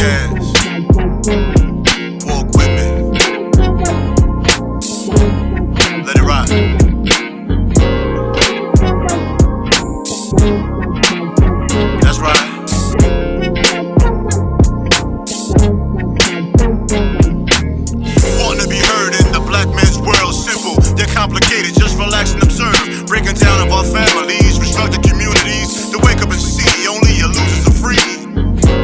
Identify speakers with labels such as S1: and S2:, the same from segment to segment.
S1: podcast. Walk with me. Let it ride. That's right. Want to be heard in the black man's world. Simple, they're complicated. Just relax and observe. Breaking down of our families, restructured communities. To wake up and see only your losers are free.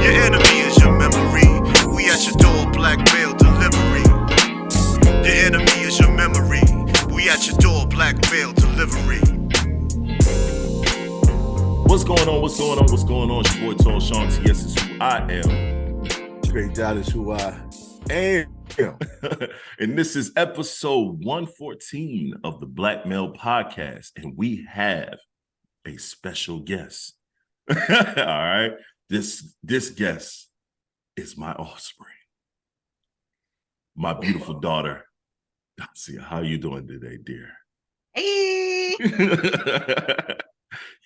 S1: Your enemy is your memory. We at your door, black mail delivery. Your enemy is your memory. We at your door, black mail delivery.
S2: What's going on? What's going on? What's going on? It's your boy TallShon. TS is who I am.
S3: Tre-Dot is who I am.
S2: And this is episode 114 of the Black Male Podcast. And we have a special guest. All right. This guest is my offspring. My beautiful daughter. Dancia, how you doing today, dear?
S4: Hey.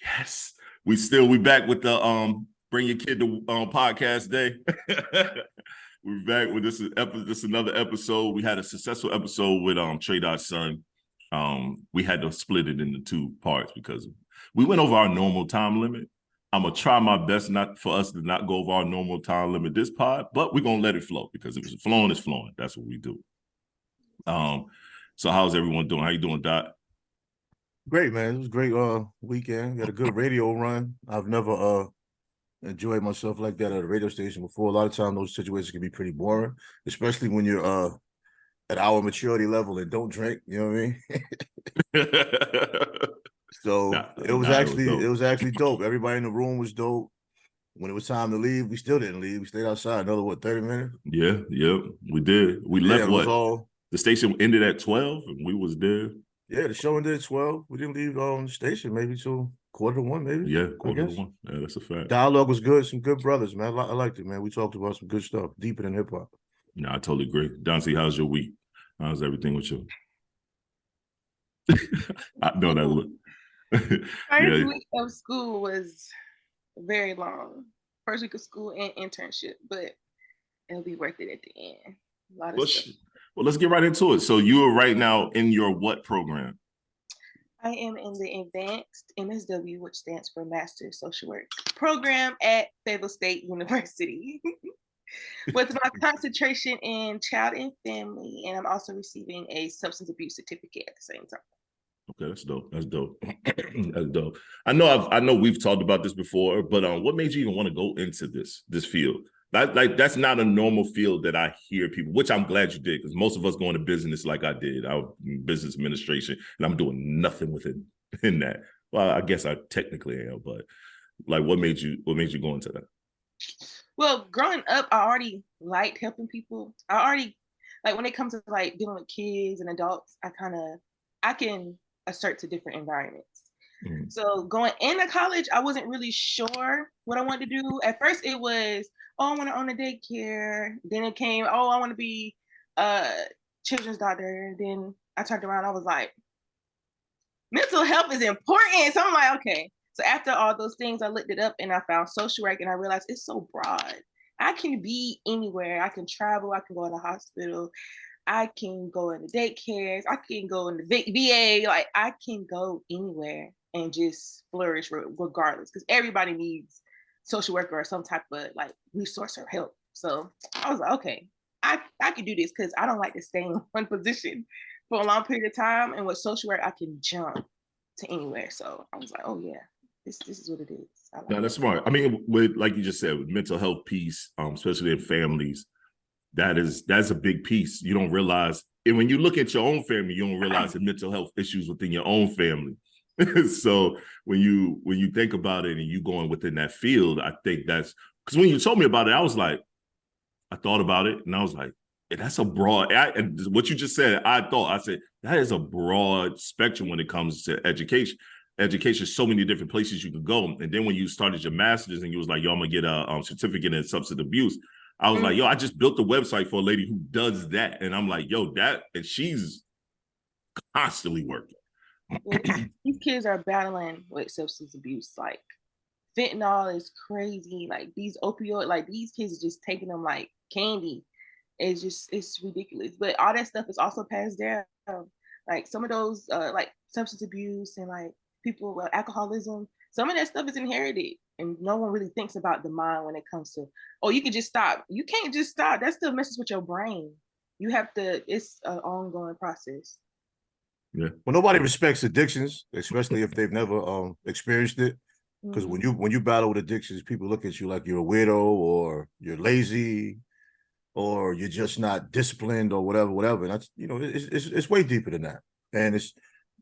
S2: Yes. We back with the Bring Your Kid to podcast day. We're back with this is another episode. We had a successful episode with Tre-Dot's son. We had to split it into two parts because we went over our normal time limit. I'm gonna try my best not for us to not go over our normal time limit this pod, but we're gonna let it flow because if it's flowing, it's flowing. That's what we do. So how's everyone doing? How you doing, Dot?
S3: Great, man. It was a great weekend. Got a good radio run. I've never enjoyed myself like that at a radio station before. A lot of times those situations can be pretty boring, especially when you're at our maturity level and don't drink. You know what I mean? So it was actually dope. Everybody in the room was dope. When it was time to leave, we still didn't leave. We stayed outside another 30 minutes?
S2: Yeah, we did. We left the station ended at 12 and we was there.
S3: Yeah, the show ended at 12. We didn't leave the station maybe till 1:45, maybe.
S2: Yeah, 1:45. Yeah, that's a fact.
S3: Dialogue was good. Some good brothers, man. I liked it, man. We talked about some good stuff, deeper than hip hop.
S2: No, I totally agree. Dancia, how's your week? How's everything with you? I know that look.
S4: First week of school was very long. First week of school and internship, but it'll be worth it at the end. A lot of stuff.
S2: Well, let's get right into it. So you are right now in your what program? I
S4: am in the advanced MSW, which stands for Master Social Work program at Fayetteville State University. With my concentration in child and family, and I'm also receiving a substance abuse certificate at the same time.
S2: Okay, that's dope. That's dope. I know we've talked about this before, but what made you even want to go into this field? That's not a normal field that I hear people, which I'm glad you did, because most of us go into business like I did. I was in business administration, and I'm doing nothing with it in that. Well, I guess I technically am, but like, what made you go into that?
S4: Well, growing up, I already liked helping people. I already when it comes to like dealing with kids and adults, I can assert to different environments. Mm-hmm. So going into college, I wasn't really sure what I wanted to do. At first, it was, I want to own a daycare. Then it came, I want to be a children's doctor. Then I turned around, I was like, mental health is important. So I'm like, okay. So after all those things, I looked it up and I found social work, and I realized it's so broad. I can be anywhere. I can travel. I can go to the hospital. I can go into daycares. I can go into VA. Like, I can go anywhere and just flourish regardless, because everybody needs social worker or some type of like resource or help. So I was like, okay, I can do this, because I don't like to stay in one position for a long period of time. And with social work, I can jump to anywhere. So I was like, oh yeah, this is what it is.
S2: No, that's smart. I mean, with, like you just said, with mental health piece, especially in families, that's a big piece. You don't realize, and when you look at your own family, you don't realize the mental health issues within your own family. So when you think about it and you going within that field, I think that's because when you told me about it, I was like, I thought about it and I was like, that's a broad. And what you just said, I said that is a broad spectrum when it comes to education. Education, so many different places you could go. And then when you started your master's and you was like, yo, I'm gonna get a certificate in substance abuse. I was like, yo, I just built a website for a lady who does that. And I'm like, yo, and she's constantly working.
S4: These kids are battling with substance abuse like fentanyl is crazy. Like these opioid, like these kids are just taking them like candy. It's ridiculous. But all that stuff is also passed down. Like some of those like substance abuse and like people with alcoholism, some of that stuff is inherited. And no one really thinks about the mind when it comes to, oh, you can just stop. You can't just stop. That still messes with your brain. You have to, it's an ongoing process.
S3: Yeah. Well, nobody respects addictions, especially if they've never experienced it. Because when you battle with addictions, people look at you like you're a weirdo or you're lazy or you're just not disciplined or whatever. And that's, it's way deeper than that. And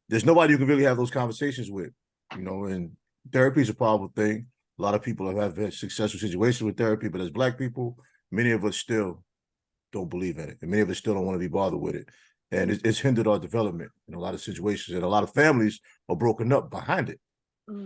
S3: there's nobody you can really have those conversations with, and therapy is a powerful thing. A lot of people have had successful situations with therapy, but as Black people, many of us still don't believe in it. And many of us still don't want to be bothered with it. And it's hindered our development in a lot of situations. And a lot of families are broken up behind it.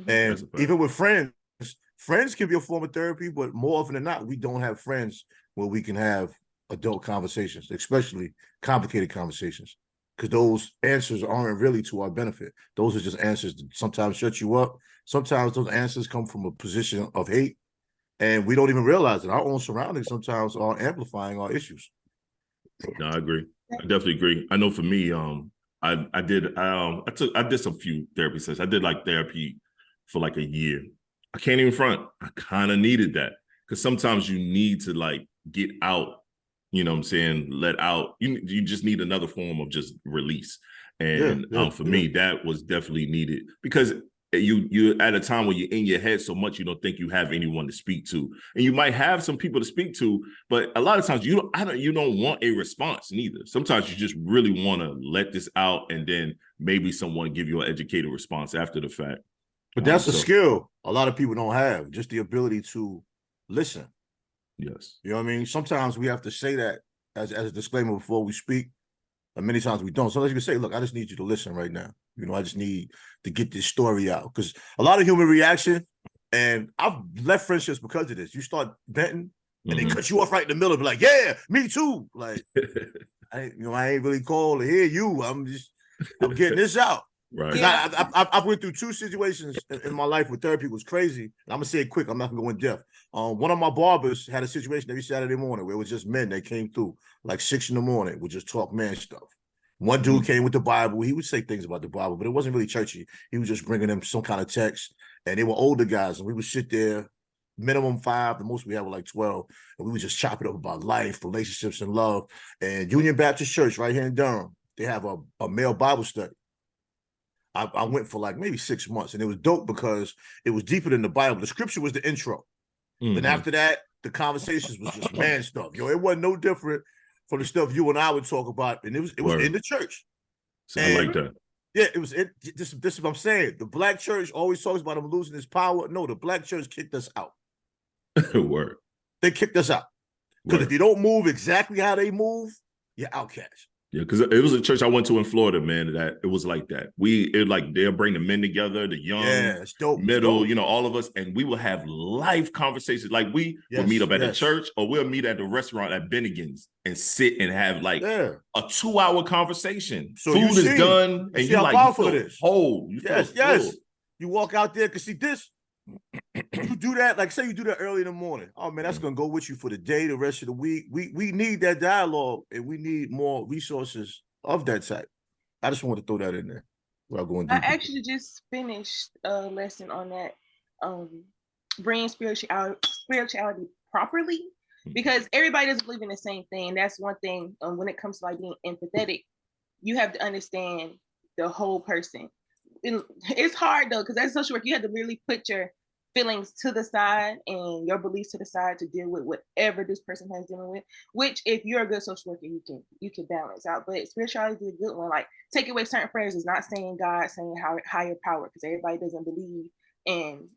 S3: And even with friends can be a form of therapy, but more often than not, we don't have friends where we can have adult conversations, especially complicated conversations, because those answers aren't really to our benefit. Those are just answers that sometimes shut you up. Sometimes those answers come from a position of hate, and we don't even realize it. Our own surroundings sometimes are amplifying our issues.
S2: No, I agree. I definitely agree. I know for me, I did some few therapy sessions. I did like therapy for like a year. I can't even front. I kind of needed that because sometimes you need to like get out, you know what I'm saying, let out. You just need another form of just release. And for me, that was definitely needed because you at a time where you're in your head so much, you don't think you have anyone to speak to. And you might have some people to speak to, but a lot of times you don't want a response neither. Sometimes you just really want to let this out and then maybe someone give you an educated response after the fact.
S3: But that's a skill a lot of people don't have, just the ability to listen.
S2: Yes.
S3: You know what I mean? Sometimes we have to say that as a disclaimer before we speak. And many times we don't. Sometimes you can say, look, I just need you to listen right now. I just need to get this story out. Because a lot of human reaction, and I've left friendships because of this. You start venting and they cut you off right in the middle and be like, yeah, me too. Like, I ain't really called to hear you. I'm getting this out.
S2: Right.
S3: Because I went through two situations in my life where therapy was crazy. I'm gonna say it quick. I'm not gonna go in depth. One of my barbers had a situation every Saturday morning where it was just men that came through like 6 a.m. would just talk man stuff. One dude came with the Bible. He would say things about the Bible, but it wasn't really churchy. He was just bringing them some kind of text, and they were older guys, and we would sit there, minimum 5. The most we had were like 12, and we would just chop it up about life, relationships, and love. And Union Baptist Church right here in Durham, they have a male Bible study. I went for like maybe 6 months, and it was dope because it was deeper than the Bible. The scripture was the intro. Then after that, the conversations was just man stuff. It wasn't no different from the stuff you and I would talk about, and it was in the church.
S2: So I like that.
S3: Yeah, it was. This is what I'm saying. The Black church always talks about them losing its power. No, the Black church kicked us out.
S2: Word.
S3: They kicked us out because if you don't move exactly how they move, you're outcast.
S2: Yeah, because it was a church I went to in Florida, man, that it was like that. They'll bring the men together, the young,
S3: it's dope,
S2: middle,
S3: it's dope.
S2: All of us, and we will have live conversations. Like we will meet up at the church or we'll meet at the restaurant at Bennigan's and sit and have like a 2-hour conversation. So food is done and you feel whole.
S3: Yes. You walk out there because see this. You do that, like say you do that early in the morning. Oh man, that's gonna go with you for the day, the rest of the week. We need that dialogue, and we need more resources of that type. I just want to throw that in there.
S4: I actually just finished a lesson on that, bringing spirituality properly, because everybody doesn't believe in the same thing. That's one thing. When it comes to like being empathetic, you have to understand the whole person. It's hard though, because as social work, you have to really put your feelings to the side and your beliefs to the side to deal with whatever this person has dealing with. Which, if you're a good social worker, you can balance out. But spirituality is a good one. Like take away certain phrases, not saying God, saying higher power, because everybody doesn't believe in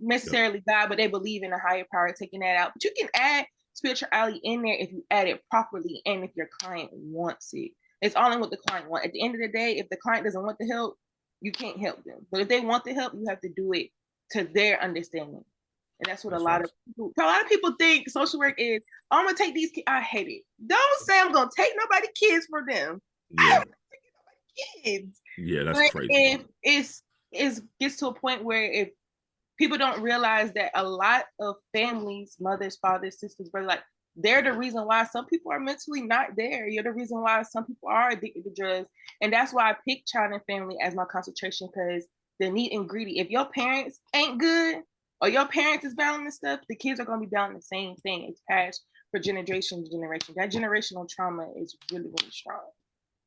S4: necessarily God, but they believe in a higher power. Taking that out, but you can add spirituality in there if you add it properly and if your client wants it. It's all in what the client wants. At the end of the day, if the client doesn't want the help, you can't help them. But if they want the help, you have to do it to their understanding. And that's what a lot of people think social work is. Oh, I'm gonna take these kids. I hate it. Don't say I'm gonna take nobody's kids for them.
S2: Yeah.
S4: I don't take nobody's kids.
S2: Yeah, that's crazy.
S4: If it gets to a point where if people don't realize that a lot of families, mothers, fathers, sisters, brothers, like they're the reason why some people are mentally not there. You're the reason why some people are addicted to drugs. And that's why I pick child and family as my concentration, because the neat and greedy. If your parents ain't good or your parents is battling this stuff, the kids are going to be battling the same thing. It's passed for generation to generation. That generational trauma is really, really strong.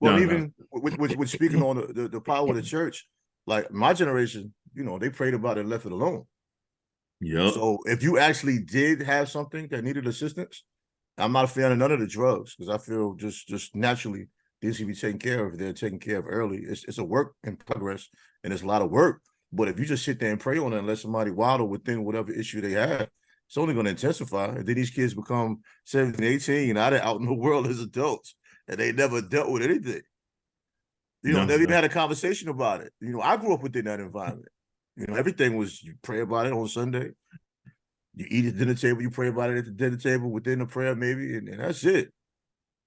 S3: Well, even with speaking on the power of the church, like my generation, you know, they prayed about it and left it alone.
S2: Yeah.
S3: So if you actually did have something that needed assistance, I'm not a fan of none of the drugs, because I feel just naturally these can be taken care of. They're taken care of early. It's a work in progress, and it's a lot of work. But if you just sit there and pray on it and let somebody waddle within whatever issue they have, it's only going to intensify. And then these kids become 17, 18, out in the world as adults, and they never dealt with anything. You know, never even had a conversation about it. You know, I grew up within that environment. You know, everything was, you pray about it on Sunday. You eat at the dinner table, you pray about it at the dinner table within the prayer, maybe, and that's it.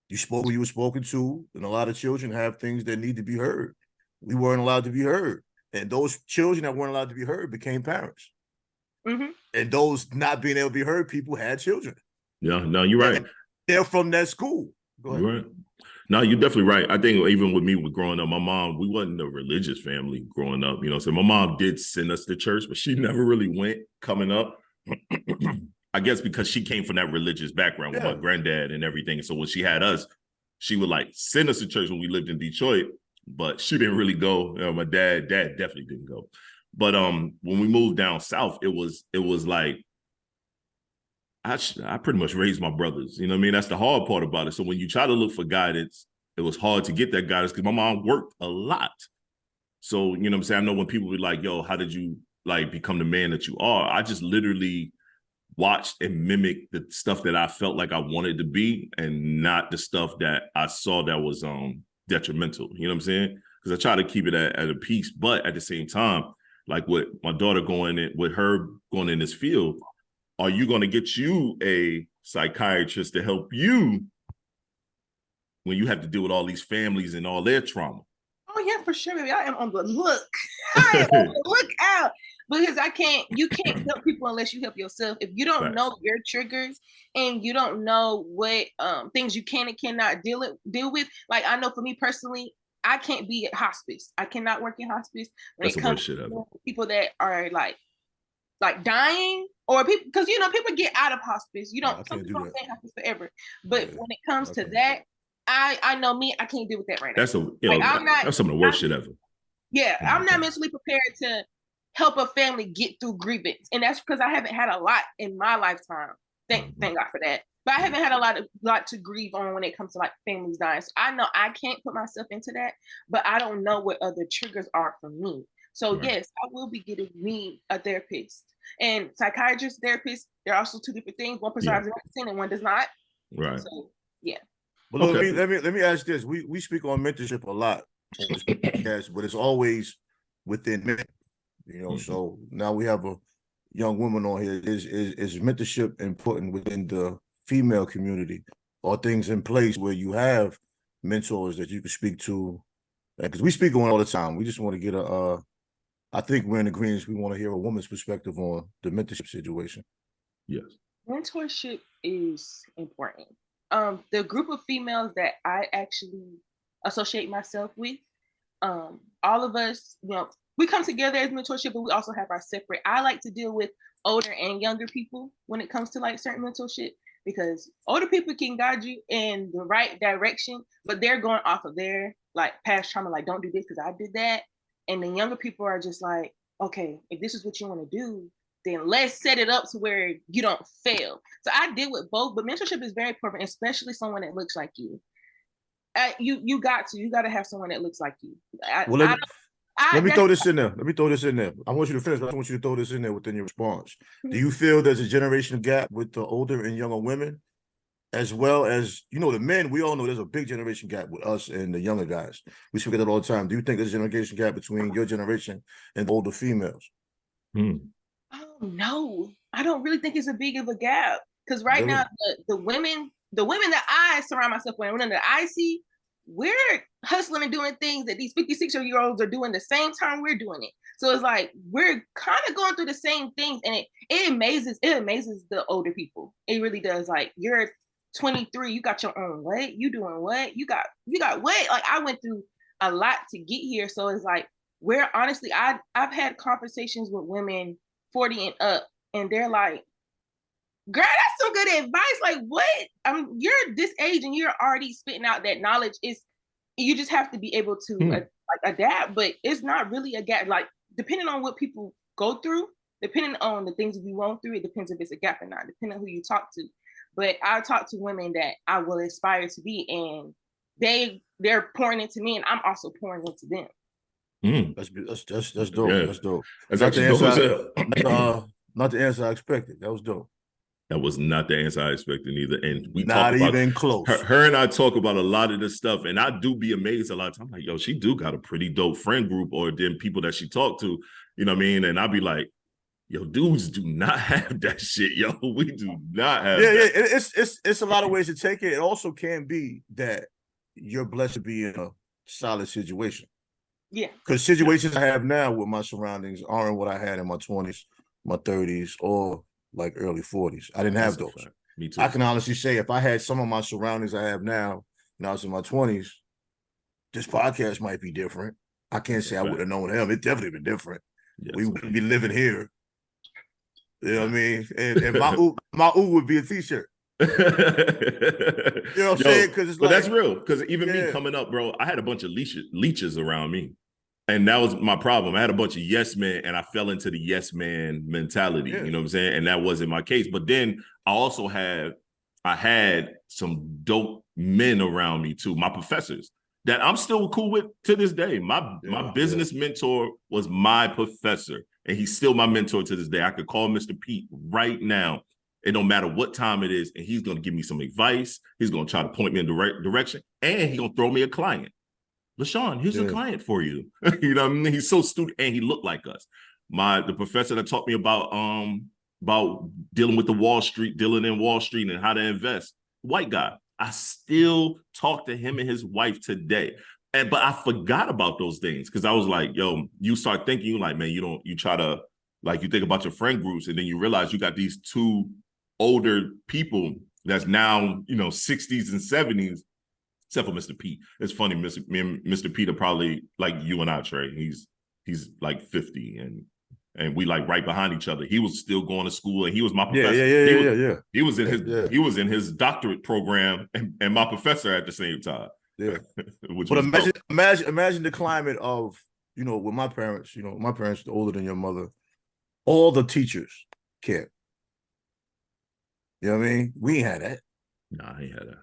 S3: You spoke when you were spoken to, and a lot of children have things that need to be heard. We weren't allowed to be heard. And those children that weren't allowed to be heard became parents.
S4: Mm-hmm.
S3: And those not being able to be heard people had children.
S2: Yeah, no, you're right.
S3: And they're from that school. Go ahead.
S2: You're right. No, you're definitely right. I think even with me, with growing up, my mom, we wasn't a religious family growing up. You know, so my mom did send us to church, but she never really went coming up. I guess because she came from that religious background with my granddad and everything. So when she had us, she would like send us to church when we lived in Detroit, but she didn't really go. My dad definitely didn't go. But when we moved down south, it was like I pretty much raised my brothers. You know what I mean? That's the hard part about it. So when you try to look for guidance, it was hard to get that guidance because my mom worked a lot. So, you know what I'm saying? I know when people be like, yo, how did you like become the man that you are? I just literally watched and mimicked the stuff that I felt like I wanted to be and not the stuff that I saw that was detrimental. You know what I'm saying? Because I try to keep it at a peace, but at the same time, like with my daughter going in this field, are you going to get you a psychiatrist to help you when you have to deal with all these families and all their trauma?
S4: Oh yeah, for sure, baby. I am on the look. I am on the lookout. Because you can't help people unless you help yourself. If you don't know your triggers and you don't know what things you can and cannot deal with, like I know for me personally, I can't be at hospice. I cannot work in hospice when it comes to people that are like dying, or people, because you know people get out of hospice. You don't, some people don't stay in hospice forever. But when it comes to that, I know me, I can't deal with that right now.
S2: That's some of the worst shit ever.
S4: Yeah, I'm not mentally prepared to help a family get through grievance, and that's because I haven't had a lot in my lifetime. Thank God for that. But I haven't had a lot to grieve on when it comes to like families dying. So I know I can't put myself into that, but I don't know what other triggers are for me. So yes, I will be getting me a therapist. And psychiatrist, therapist, they're also two different things. One prescribes medicine and one does not.
S2: Right.
S4: So yeah.
S3: But look, let me ask this. We speak on mentorship a lot on this podcast, but it's always within men. You know, so now we have a young woman on here. Is mentorship important within the female community? Or things in place where you have mentors that you can speak to? Because we speak on all the time. We just want to get I think we're in agreement. We want to hear a woman's perspective on the mentorship situation.
S2: Yes.
S4: Mentorship is important. The group of females that I actually associate myself with, all of us, you know, we come together as mentorship, but we also have our separate. I like to deal with older and younger people when it comes to like certain mentorship, because older people can guide you in the right direction, but they're going off of their like past trauma, like don't do this because I did that. And then younger people are just like, okay, if this is what you want to do, then let's set it up to where you don't fail. So I deal with both, but mentorship is very important, especially someone that looks like you. You got to have someone that looks like you.
S3: Let me throw this in there. I want you to finish, but I want you to throw this in there within your response. Do you feel there's a generation gap with the older and younger women, as well as, you know, the men? We all know there's a big generation gap with us and the younger guys. We speak of that all the time. Do you think there's a generation gap between your generation and the older females?
S4: Oh, no, I don't really think it's a big of a gap, because right now the women that I surround myself with, women that I see, we're hustling and doing things that these 56-year-olds are doing the same time we're doing it. So it's like we're kind of going through the same things, and it amazes the older people. It really does. Like, you're 23, you got your own what? You doing what? You got what? Like, I went through a lot to get here. So it's like, we're honestly, I've had conversations with women 40 and up, and they're like, girl, that's some good advice. Like, what? You're this age and you're already spitting out that knowledge. You just have to be able to adapt, but it's not really a gap. Like, depending on what people go through, depending on the things we went through, it depends if it's a gap or not, depending on who you talk to. But I talk to women that I will aspire to be, and they're pouring into me, and I'm also pouring into them.
S3: That's dope.
S2: Yeah.
S3: That's dope.
S2: That's actually dope.
S3: Not the answer I expected. That was dope.
S2: That was not the answer I expected either. And we
S3: not
S2: talk about
S3: even close.
S2: Her and I talk about a lot of this stuff, and I do be amazed a lot of times. I'm like, yo, she do got a pretty dope friend group, or then people that she talked to, you know what I mean? And I'll be like, yo, dudes do not have that shit, yo. We do not have that.
S3: Yeah, it's a lot of ways to take it. It also can be that you're blessed to be in a solid situation.
S4: Yeah.
S3: Because situations I have now with my surroundings aren't what I had in my 20s, my 30s, or like early 40s. I didn't have those.
S2: Me too.
S3: I can honestly say if I had some of my surroundings I have now, when I was in my 20s, this podcast might be different. I can't say I would have known him. It definitely been different. Yes, we wouldn't be living here. You know what I mean? And my ooh would be a t-shirt. You know what I'm saying? Because it's
S2: but that's real. Because even me coming up, bro, I had a bunch of leeches around me. And that was my problem. I had a bunch of yes men, and I fell into the yes man mentality. You know what I'm saying? And that wasn't my case. But then I had some dope men around me too, my professors that I'm still cool with to this day. My business mentor was my professor, and he's still my mentor to this day. I could call Mr. Pete right now. It don't matter what time it is, and he's going to give me some advice. He's going to try to point me in the right direction, and he's going to throw me a client. LaShawn, here's a client for you. You know what I mean? He's so stupid, and he looked like us. The professor that taught me about dealing with dealing in Wall Street and how to invest, white guy. I still talk to him and his wife today. But I forgot about those things because I was like, yo, you start thinking, like, man, you try to, like, you think about your friend groups, and then you realize you got these two older people that's now, 60s and 70s. Except for Mr. Pete. It's funny, Mr. Pete are probably like you and I, Trey. He's like 50, and we like right behind each other. He was still going to school, and he was my professor. He was in his doctorate program, and my professor at the same time.
S3: Yeah. But imagine the climate of, with my parents. My parents are older than your mother. All the teachers cared. You know what I mean? We ain't had that.
S2: Nah, I ain't had that.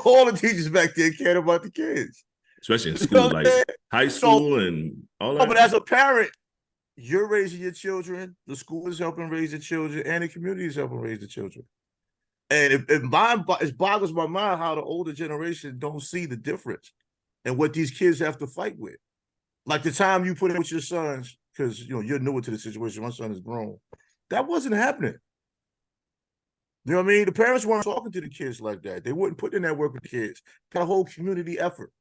S3: All the teachers back there cared about the kids.
S2: Especially in school, like high school and all that.
S3: But as a parent, you're raising your children, the school is helping raise the children, and the community is helping raise the children. And it boggles my mind how the older generation don't see the difference and what these kids have to fight with. Like the time you put in with your sons, because you're newer to the situation, my son is grown. That wasn't happening. You know what I mean? The parents weren't talking to the kids like that. They wouldn't put in that work with the kids. Got a whole community effort.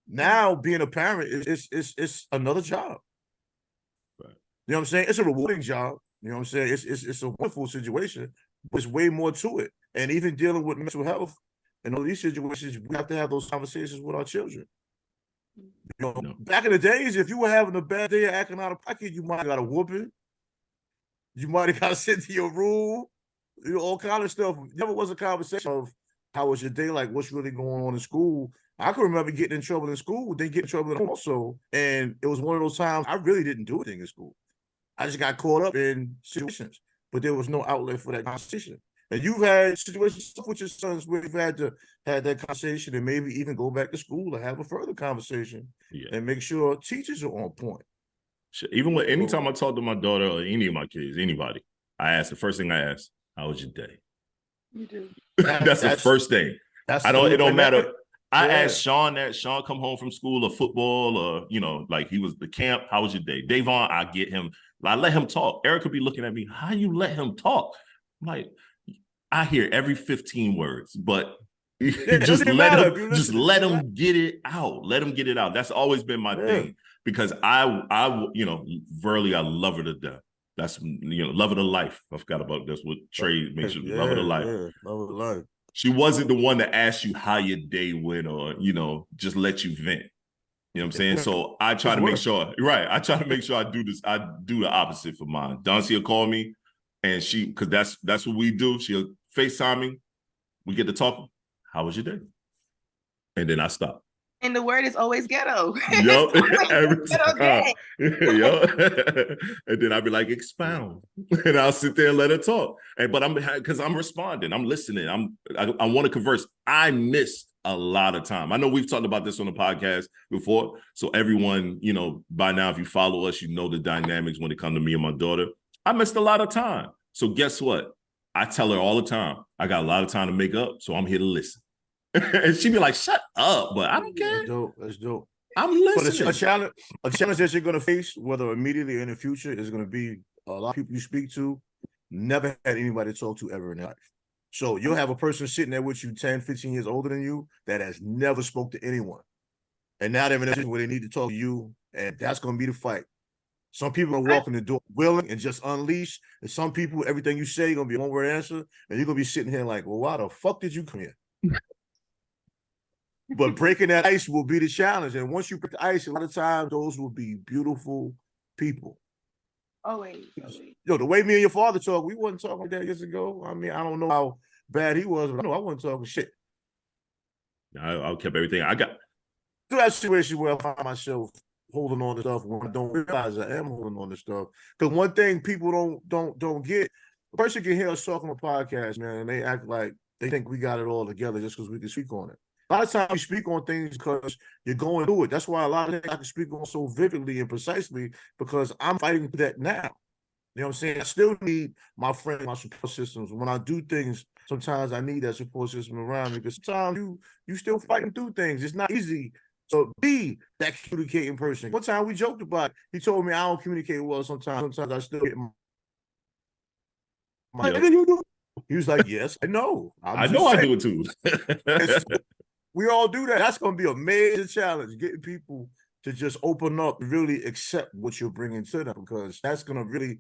S3: Now, being a parent is another job. Right. You know what I'm saying? It's a rewarding job. You know what I'm saying? It's a wonderful situation, but there's way more to it. And even dealing with mental health and all these situations, we have to have those conversations with our children. Back in the days, if you were having a bad day or acting out of pocket, you might have got a whooping. You might have got to sit to your room. All kind of stuff. Never was a conversation of how was your day, like what's really going on in school. I can remember getting in trouble in school, then getting in trouble at home also. And it was one of those times I really didn't do anything in school. I just got caught up in situations, but there was no outlet for that conversation. And you've had situations with your sons where you've had to have that conversation and maybe even go back to school and have a further conversation and make sure teachers are on point.
S2: Even anytime I talk to my daughter or any of my kids, anybody, the first thing I ask, how was your day?
S4: You do.
S2: That's the first thing. It don't matter. I asked Sean that. Sean come home from school or football or, like he was the camp. How was your day? Davon, I get him. I let him talk. Eric could be looking at me. How you let him talk? I'm like, I hear every 15 words, but
S3: Yeah, it doesn't matter if you
S2: just
S3: listen.
S2: let them get it out. Let them get it out. That's always been my thing, because I Verily, I love her to death. That's, love her to life. I forgot about this. What Trey makes you love her to life.
S3: Yeah, love her to life.
S2: She wasn't the one to ask you how your day went, or just let you vent. You know what I'm saying? So I try to make sure, right? I try to make sure I do this. I do the opposite for mine. Dancia call me, and because that's what we do. She'll FaceTime me. We get to talk. How was your day? And then I stop.
S4: And the word is always ghetto.
S2: Yup, every time. Yup. And then I'd be like, expound. And I'll sit there and let her talk. But because I'm responding, I'm listening. I want to converse. I missed a lot of time. I know we've talked about this on the podcast before. So everyone, by now, if you follow us, you know the dynamics when it comes to me and my daughter. I missed a lot of time. So guess what? I tell her all the time, I got a lot of time to make up, so I'm here to listen. And she'd be like, shut up, but I don't care.
S3: That's dope.
S2: I'm listening.
S3: But a challenge that you're going to face, whether immediately or in the future, is going to be a lot of people you speak to never had anybody to talk to ever in their life. So you'll have a person sitting there with you 10, 15 years older than you that has never spoke to anyone. And now they're in a position where they need to talk to you, and that's going to be the fight. Some people are walking the door willing and just unleash. And some people, everything you say, going to be a one-word answer, and you're going to be sitting here like, well, why the fuck did you come here? But breaking that ice will be the challenge. And once you break the ice, a lot of times those will be beautiful people.
S4: Always.
S3: The way me and your father talk, we wasn't talking like that years ago. I mean, I don't know how bad he was, but I know I wasn't talking shit.
S2: I kept everything. I got
S3: to that situation where I find myself holding on to stuff when I don't realize I am holding on to stuff. Because one thing people don't get, a person can hear us talking on a podcast, man, and they act like they think we got it all together just because we can speak on it. A lot of times you speak on things because you're going through it. That's why a lot of things I can speak on so vividly and precisely, because I'm fighting for that now. You know what I'm saying? I still need my friends, my support systems. When I do things, sometimes I need that support system around me, because sometimes you still fighting through things. It's not easy to be that communicating person. One time we joked about it. He told me I don't communicate well sometimes. Sometimes I still get my He was like, yes, I know.
S2: I know I do it too.
S3: We all do that. That's going to be a major challenge, getting people to just open up and really accept what you're bringing to them, because that's going to really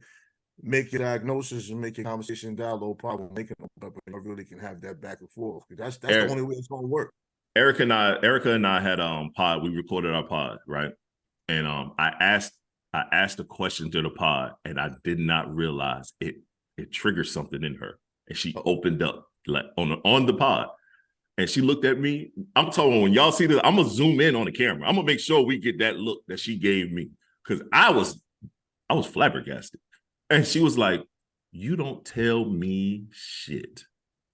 S3: make your diagnosis and make your conversation dialogue problem, making them up, and you really can have that back and forth. That's the only way it's going to work.
S2: Erica and I had pod. We recorded our pod, right? And I asked a question to the pod, and I did not realize it triggered something in her, and she opened up like on the pod. And she looked at me. I'm telling you, when y'all see this, I'm gonna zoom in on the camera. I'm gonna make sure we get that look that she gave me, because I was flabbergasted. And she was like, "You don't tell me shit."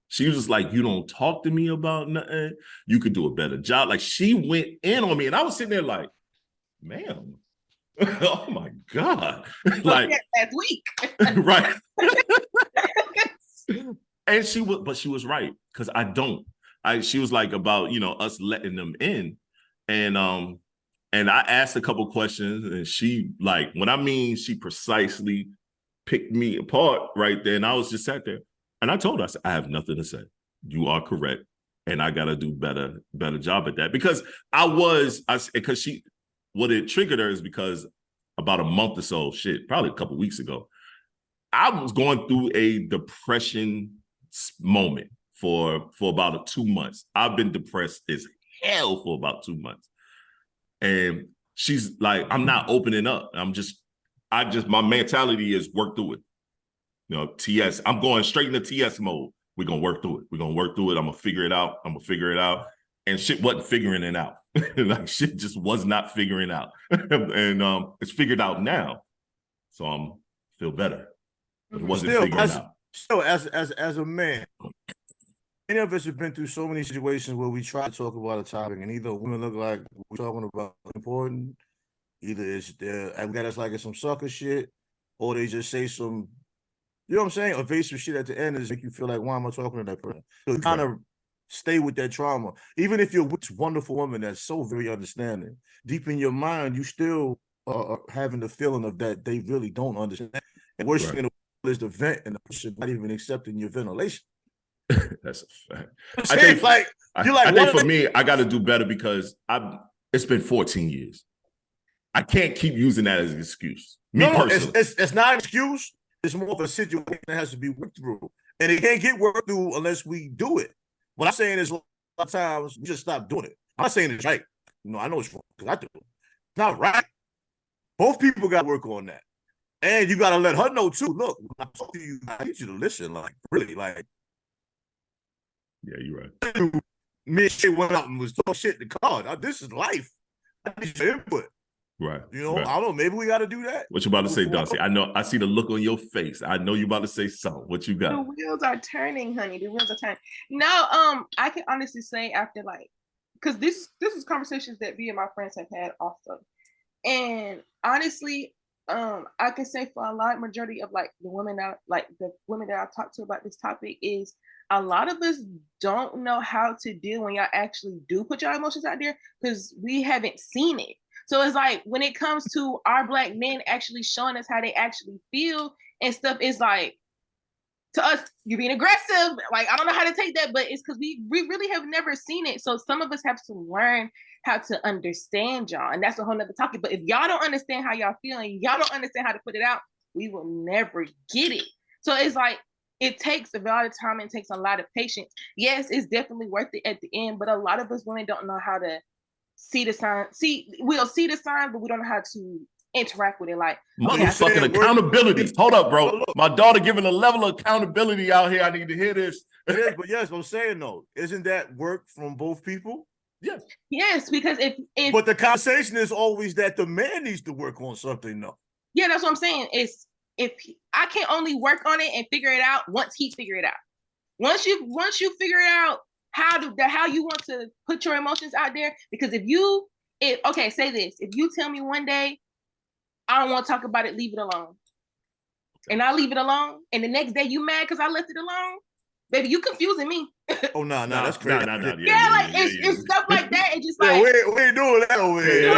S2: She was just like, "You don't talk to me about nothing. You could do a better job." Like, she went in on me, and I was sitting there like, "Ma'am, oh my God!" Like
S4: last week,
S2: right? And she was right, because I don't. She was like about, us letting them in. And I asked a couple questions, and she, like, she precisely picked me apart right there. And I was just sat there, and I told her, I said, I have nothing to say. You are correct. And I got to do better job at that, because what it triggered her is because about a month or so, probably a couple weeks ago, I was going through a depression moment for about 2 months. I've been depressed as hell for about 2 months. And she's like, I'm not opening up. My mentality is work through it. TS, I'm going straight into TS mode. We're going to work through it. We're going to work through it. I'm going to figure it out. And shit wasn't figuring it out. Like, shit just was not figuring out. And it's figured out now. So I'm feel better. But it wasn't figuring out.
S3: So as a man, many of us have been through so many situations where we try to talk about a topic, and either women look like we're talking about important, either it's I've got us like it's some sucker shit, or they just say some, you know what I'm saying, evasive shit at the end is make you feel like, why am I talking to that person? So you kind of stay with that trauma. Even if you're with a wonderful woman that's so very understanding, deep in your mind, you still are having the feeling of that they really don't understand. And worse thing is the vent, and the person not even accepting your ventilation.
S2: That's a fact.
S3: I think like you're like
S2: I think for me, I got to do better because it's been 14 years. I can't keep using that as an excuse.
S3: No, it's not an excuse. It's more of a situation that has to be worked through, and it can't get worked through unless we do it. What I'm saying is, a lot of times we just stop doing it. I'm not saying it's right. No, I know it's wrong because I do it. It's not right. Both people got to work on that, and you got to let her know too. Look, when I talk to you, I need you to listen. Like really, like.
S2: Yeah, you're right.
S3: Me and Shay went out and was talking shit in the car. This is life. I need your input.
S2: Right.
S3: You know,
S2: right.
S3: I don't know. Maybe we got to do that.
S2: What you about to say, Dancia? I know. I see the look on your face. I know you about to say something. What you got?
S4: The wheels are turning, honey. The wheels are turning. No, I can honestly say after because this is conversations that me and my friends have had also, and honestly, I can say for a lot majority of the women that I talk to about this topic is a lot of us don't know how to deal when y'all actually do put your emotions out there because we haven't seen it. So it's like when it comes to our Black men actually showing us how they actually feel and stuff, it's like to us, you're being aggressive. Like, I don't know how to take that, but it's because we really have never seen it. So some of us have to learn how to understand y'all. And that's a whole nother topic. But if y'all don't understand how y'all feel and y'all don't understand how to put it out, we will never get it. So it's like, it takes a lot of time and takes a lot of patience. Yes, it's definitely worth it at the end, but a lot of us women don't know how to see the sign. We'll see the sign, but we don't know how to interact with it. Like
S2: motherfucking accountability. Hold up, bro. My daughter giving a level of accountability out here. I need to hear this.
S3: It is, but yes, I'm saying though, isn't that work from both people?
S2: Yes.
S4: Yes, because if
S3: but the conversation is always that the man needs to work on something though.
S4: Yeah, that's what I'm saying. It's if I can only work on it and figure it out once he figure it out. Once you figure it out how you want to put your emotions out there, because okay, say this. If you tell me one day I don't want to talk about it, leave it alone. And I leave it alone, and the next day you mad because I left it alone, baby, you confusing me.
S3: Oh no, that's crazy.
S4: It's stuff like that. It's just like
S3: we ain't doing that over here.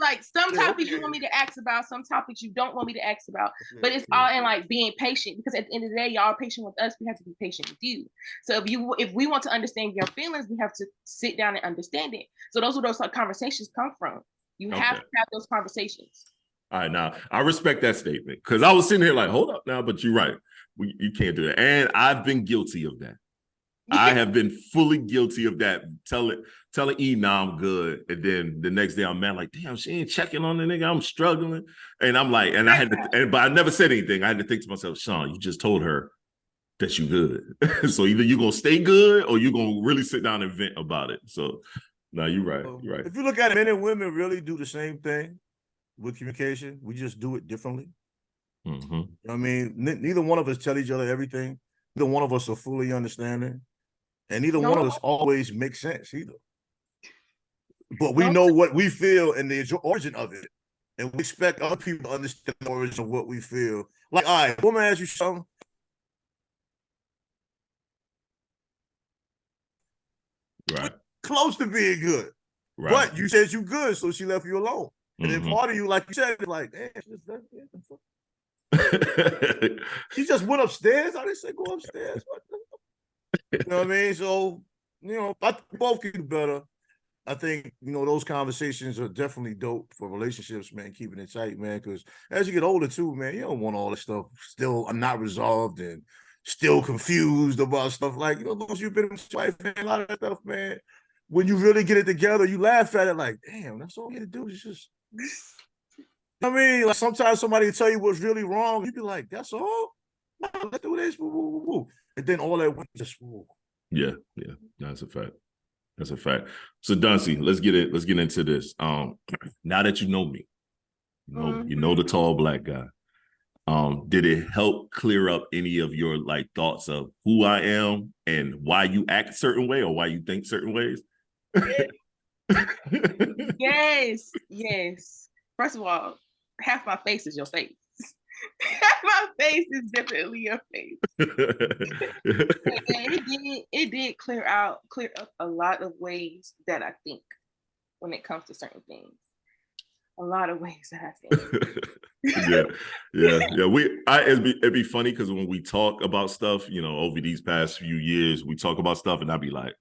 S4: Like some topics you want me to ask about, some topics you don't want me to ask about. But it's all in like being patient, because at the end of the day, y'all are patient with us. We have to be patient with you. So if we want to understand your feelings, we have to sit down and understand it. So those are those conversations come from. You have to have those conversations.
S2: All right, now I respect that statement, because I was sitting here like, hold up now, but you're right. You can't do that. And I've been guilty of that. I have been fully guilty of that. Telling E, nah, I'm good. And then the next day I'm mad, like, damn, she ain't checking on the nigga. I'm struggling. And I'm like, and I had to, but I never said anything. I had to think to myself, Sean, you just told her that you good. So either you're going to stay good or you're going to really sit down and vent about it. So no, you're right. You're right.
S3: If you look at it, men and women really do the same thing with communication. We just do it differently.
S2: Mm-hmm.
S3: You know what I mean? Neither one of us tell each other everything. Neither one of us are fully understanding. And neither one of us always makes sense either. But we know what we feel and the origin of it. And we expect other people to understand the origin of what we feel. Like, all right, woman asks you something.
S2: Right.
S3: Close to being good. Right. But you said you good, so she left you alone. And then part of you, like you said, like, damn, she just went upstairs. I didn't say go upstairs. You know what I mean? So, I think both can do better. I think, those conversations are definitely dope for relationships, man, keeping it tight, man, because as you get older too, man, you don't want all this stuff still not resolved and still confused about stuff. Like, those you've been with your wife, man, a lot of that stuff, man, when you really get it together, you laugh at it like, damn, that's all you had to do is just... I mean, like sometimes somebody will tell you what's really wrong. You be like, that's all? Let's do this. Woo, woo, woo. And then all that just woo.
S2: Yeah. That's a fact. That's a fact. So Dancia, let's get into this. Now that you know me, you know the tall Black guy. Did it help clear up any of your thoughts of who I am and why you act a certain way or why you think certain ways?
S4: Yes. First of all, half my face is your face. Half my face is definitely your face. It did clear up a lot of ways that I think when it comes to certain things. a lot of ways that I think.
S2: yeah. It'd be funny because when we talk about stuff, you know, over these past few years, we talk about stuff, and I'd be like,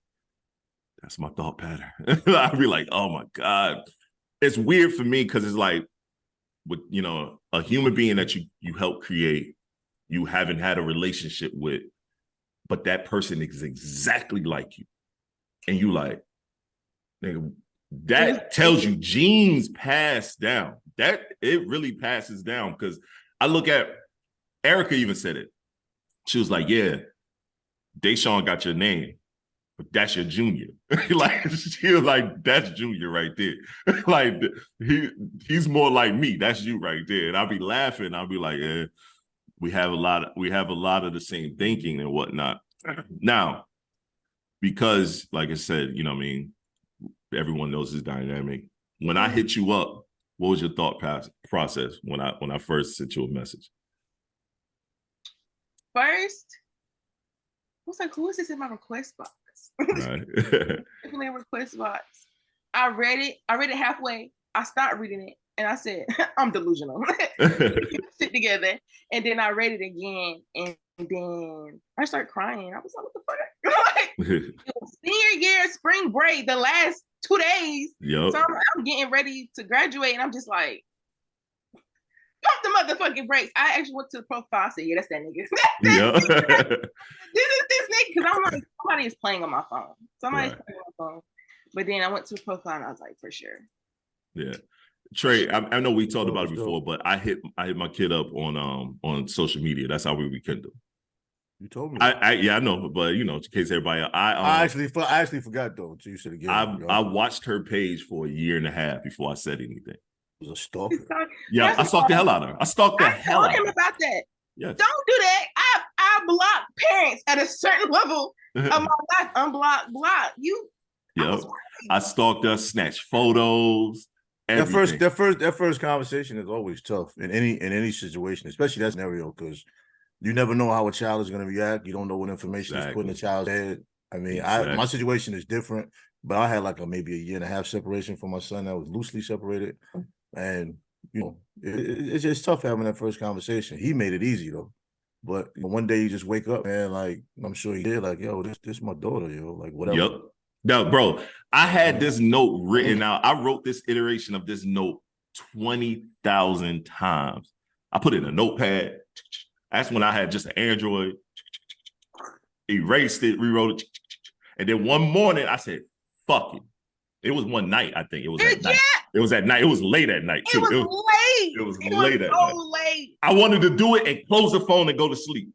S2: "That's my thought pattern." I'd be like, "Oh my God." It's weird for me because it's like, with, you know, a human being that you help create, you haven't had a relationship with, but that person is exactly like you, and you like, nigga, that tells you genes pass down. That it really passes down, because I look at Erica even said it. She was like, "Yeah, TallShon got your name, but that's your junior." Like, she was like, "That's Junior right there." Like, he's more like me. That's you right there. And I'll be laughing. I'll be like, we have a lot of the same thinking and whatnot. Now, because like I said, you know what I mean, everyone knows this dynamic. When I hit you up, what was your thought process when I first sent you a message?
S4: First, I was like, who is this in my request box?
S2: Right.
S4: Definitely a request box. I read it halfway. I stopped reading it and I said, I'm delusional. Sit together. And then I read it again, and then I started crying. I was like, what the fuck? Like, it was senior year, spring break, the last 2 days.
S2: Yep.
S4: So I'm getting ready to graduate, and I'm just like, pump the motherfucking brakes. I actually went to the profile. I said, yeah, that's that nigga. This is this nigga, because I'm like, somebody is playing on my phone. Somebody's playing on my phone. But then I went to the profile, and I was like, for sure.
S2: Yeah. Trey, I know we talked about it before, but I hit my kid up on social media. That's how we rekindle.
S3: You told me.
S2: I know, but you know, in case everybody, I
S3: actually forgot though. So you said again.
S2: I watched her page for a year and a half before I said anything.
S3: It was a stalker.
S2: Yeah, I stalked the hell out of her. I stalked the hell out of her.
S4: I told him about that.
S2: Yes.
S4: Don't do that. I block parents at a certain level of my life. Unblock, block.
S2: Yep. I stalked her, snatched photos. Everything.
S3: That first conversation is always tough in any situation, especially that scenario, because you never know how a child is going to react. You don't know what information is put in the child's head. I mean, my situation is different, but I had like maybe a year and a half separation from my son. That was loosely separated, and you know, it's just tough having that first conversation. He made it easy though, but one day you just wake up and like I'm sure he did, like, yo, this my daughter, yo, like whatever.
S2: Yep. No, bro, I had this note written out. I wrote this iteration of this note 20,000 times. I put it in a notepad. That's when I had just an Android. Erased it, rewrote it. And then one morning I said, fuck it. It was one night, I think. It was at night. It was at night. It was late at night, too.
S4: It was late.
S2: It was late at
S4: so
S2: night.
S4: Late.
S2: I wanted to do it and close the phone and go to sleep.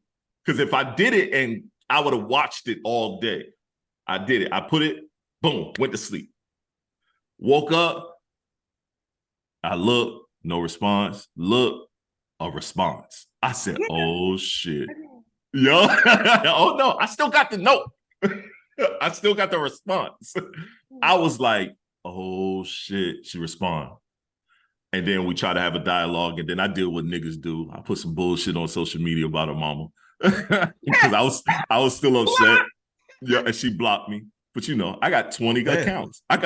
S2: Because if I did it and I would have watched it all day. I did it. I put it, boom, went to sleep. Woke up, I looked, no response. Look, a response. I said, oh shit. Yo, oh no, I still got the note. I still got the response. I was like, oh shit, she responded. And then we try to have a dialogue, and then I deal with niggas do. I put some bullshit on social media about her mama. Because I was still upset. Yeah, and she blocked me. But you know, I got 20 accounts. I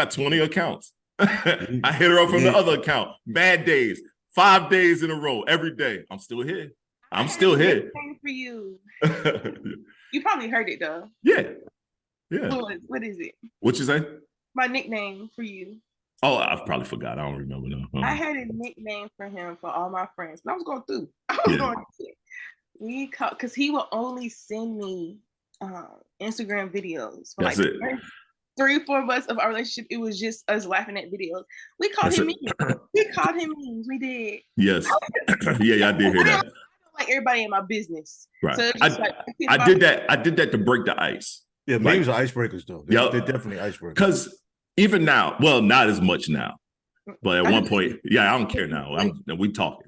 S2: hit her up from the other account. Bad days, 5 days in a row, every day. I'm still here. I'm still here.
S4: For you. You probably heard it though.
S2: Yeah.
S4: What is it?
S2: What you say?
S4: My nickname for you.
S2: Oh, I probably forgot. I don't remember now.
S4: I had a nickname for him for all my friends. But I was going through. Because he will only send me Instagram videos for
S2: That's
S4: like
S2: it.
S4: 3-4 months of our relationship. It was just us laughing at videos. We called him memes. We called him memes. We did.
S2: Yes. Yeah, I did hear that.
S4: Like everybody in my business.
S2: Right.
S4: So
S2: I did that to break the ice.
S3: Yeah, memes are icebreakers though. They're definitely icebreakers.
S2: Because even now, well, not as much now. But at one point, I don't care now. We talking.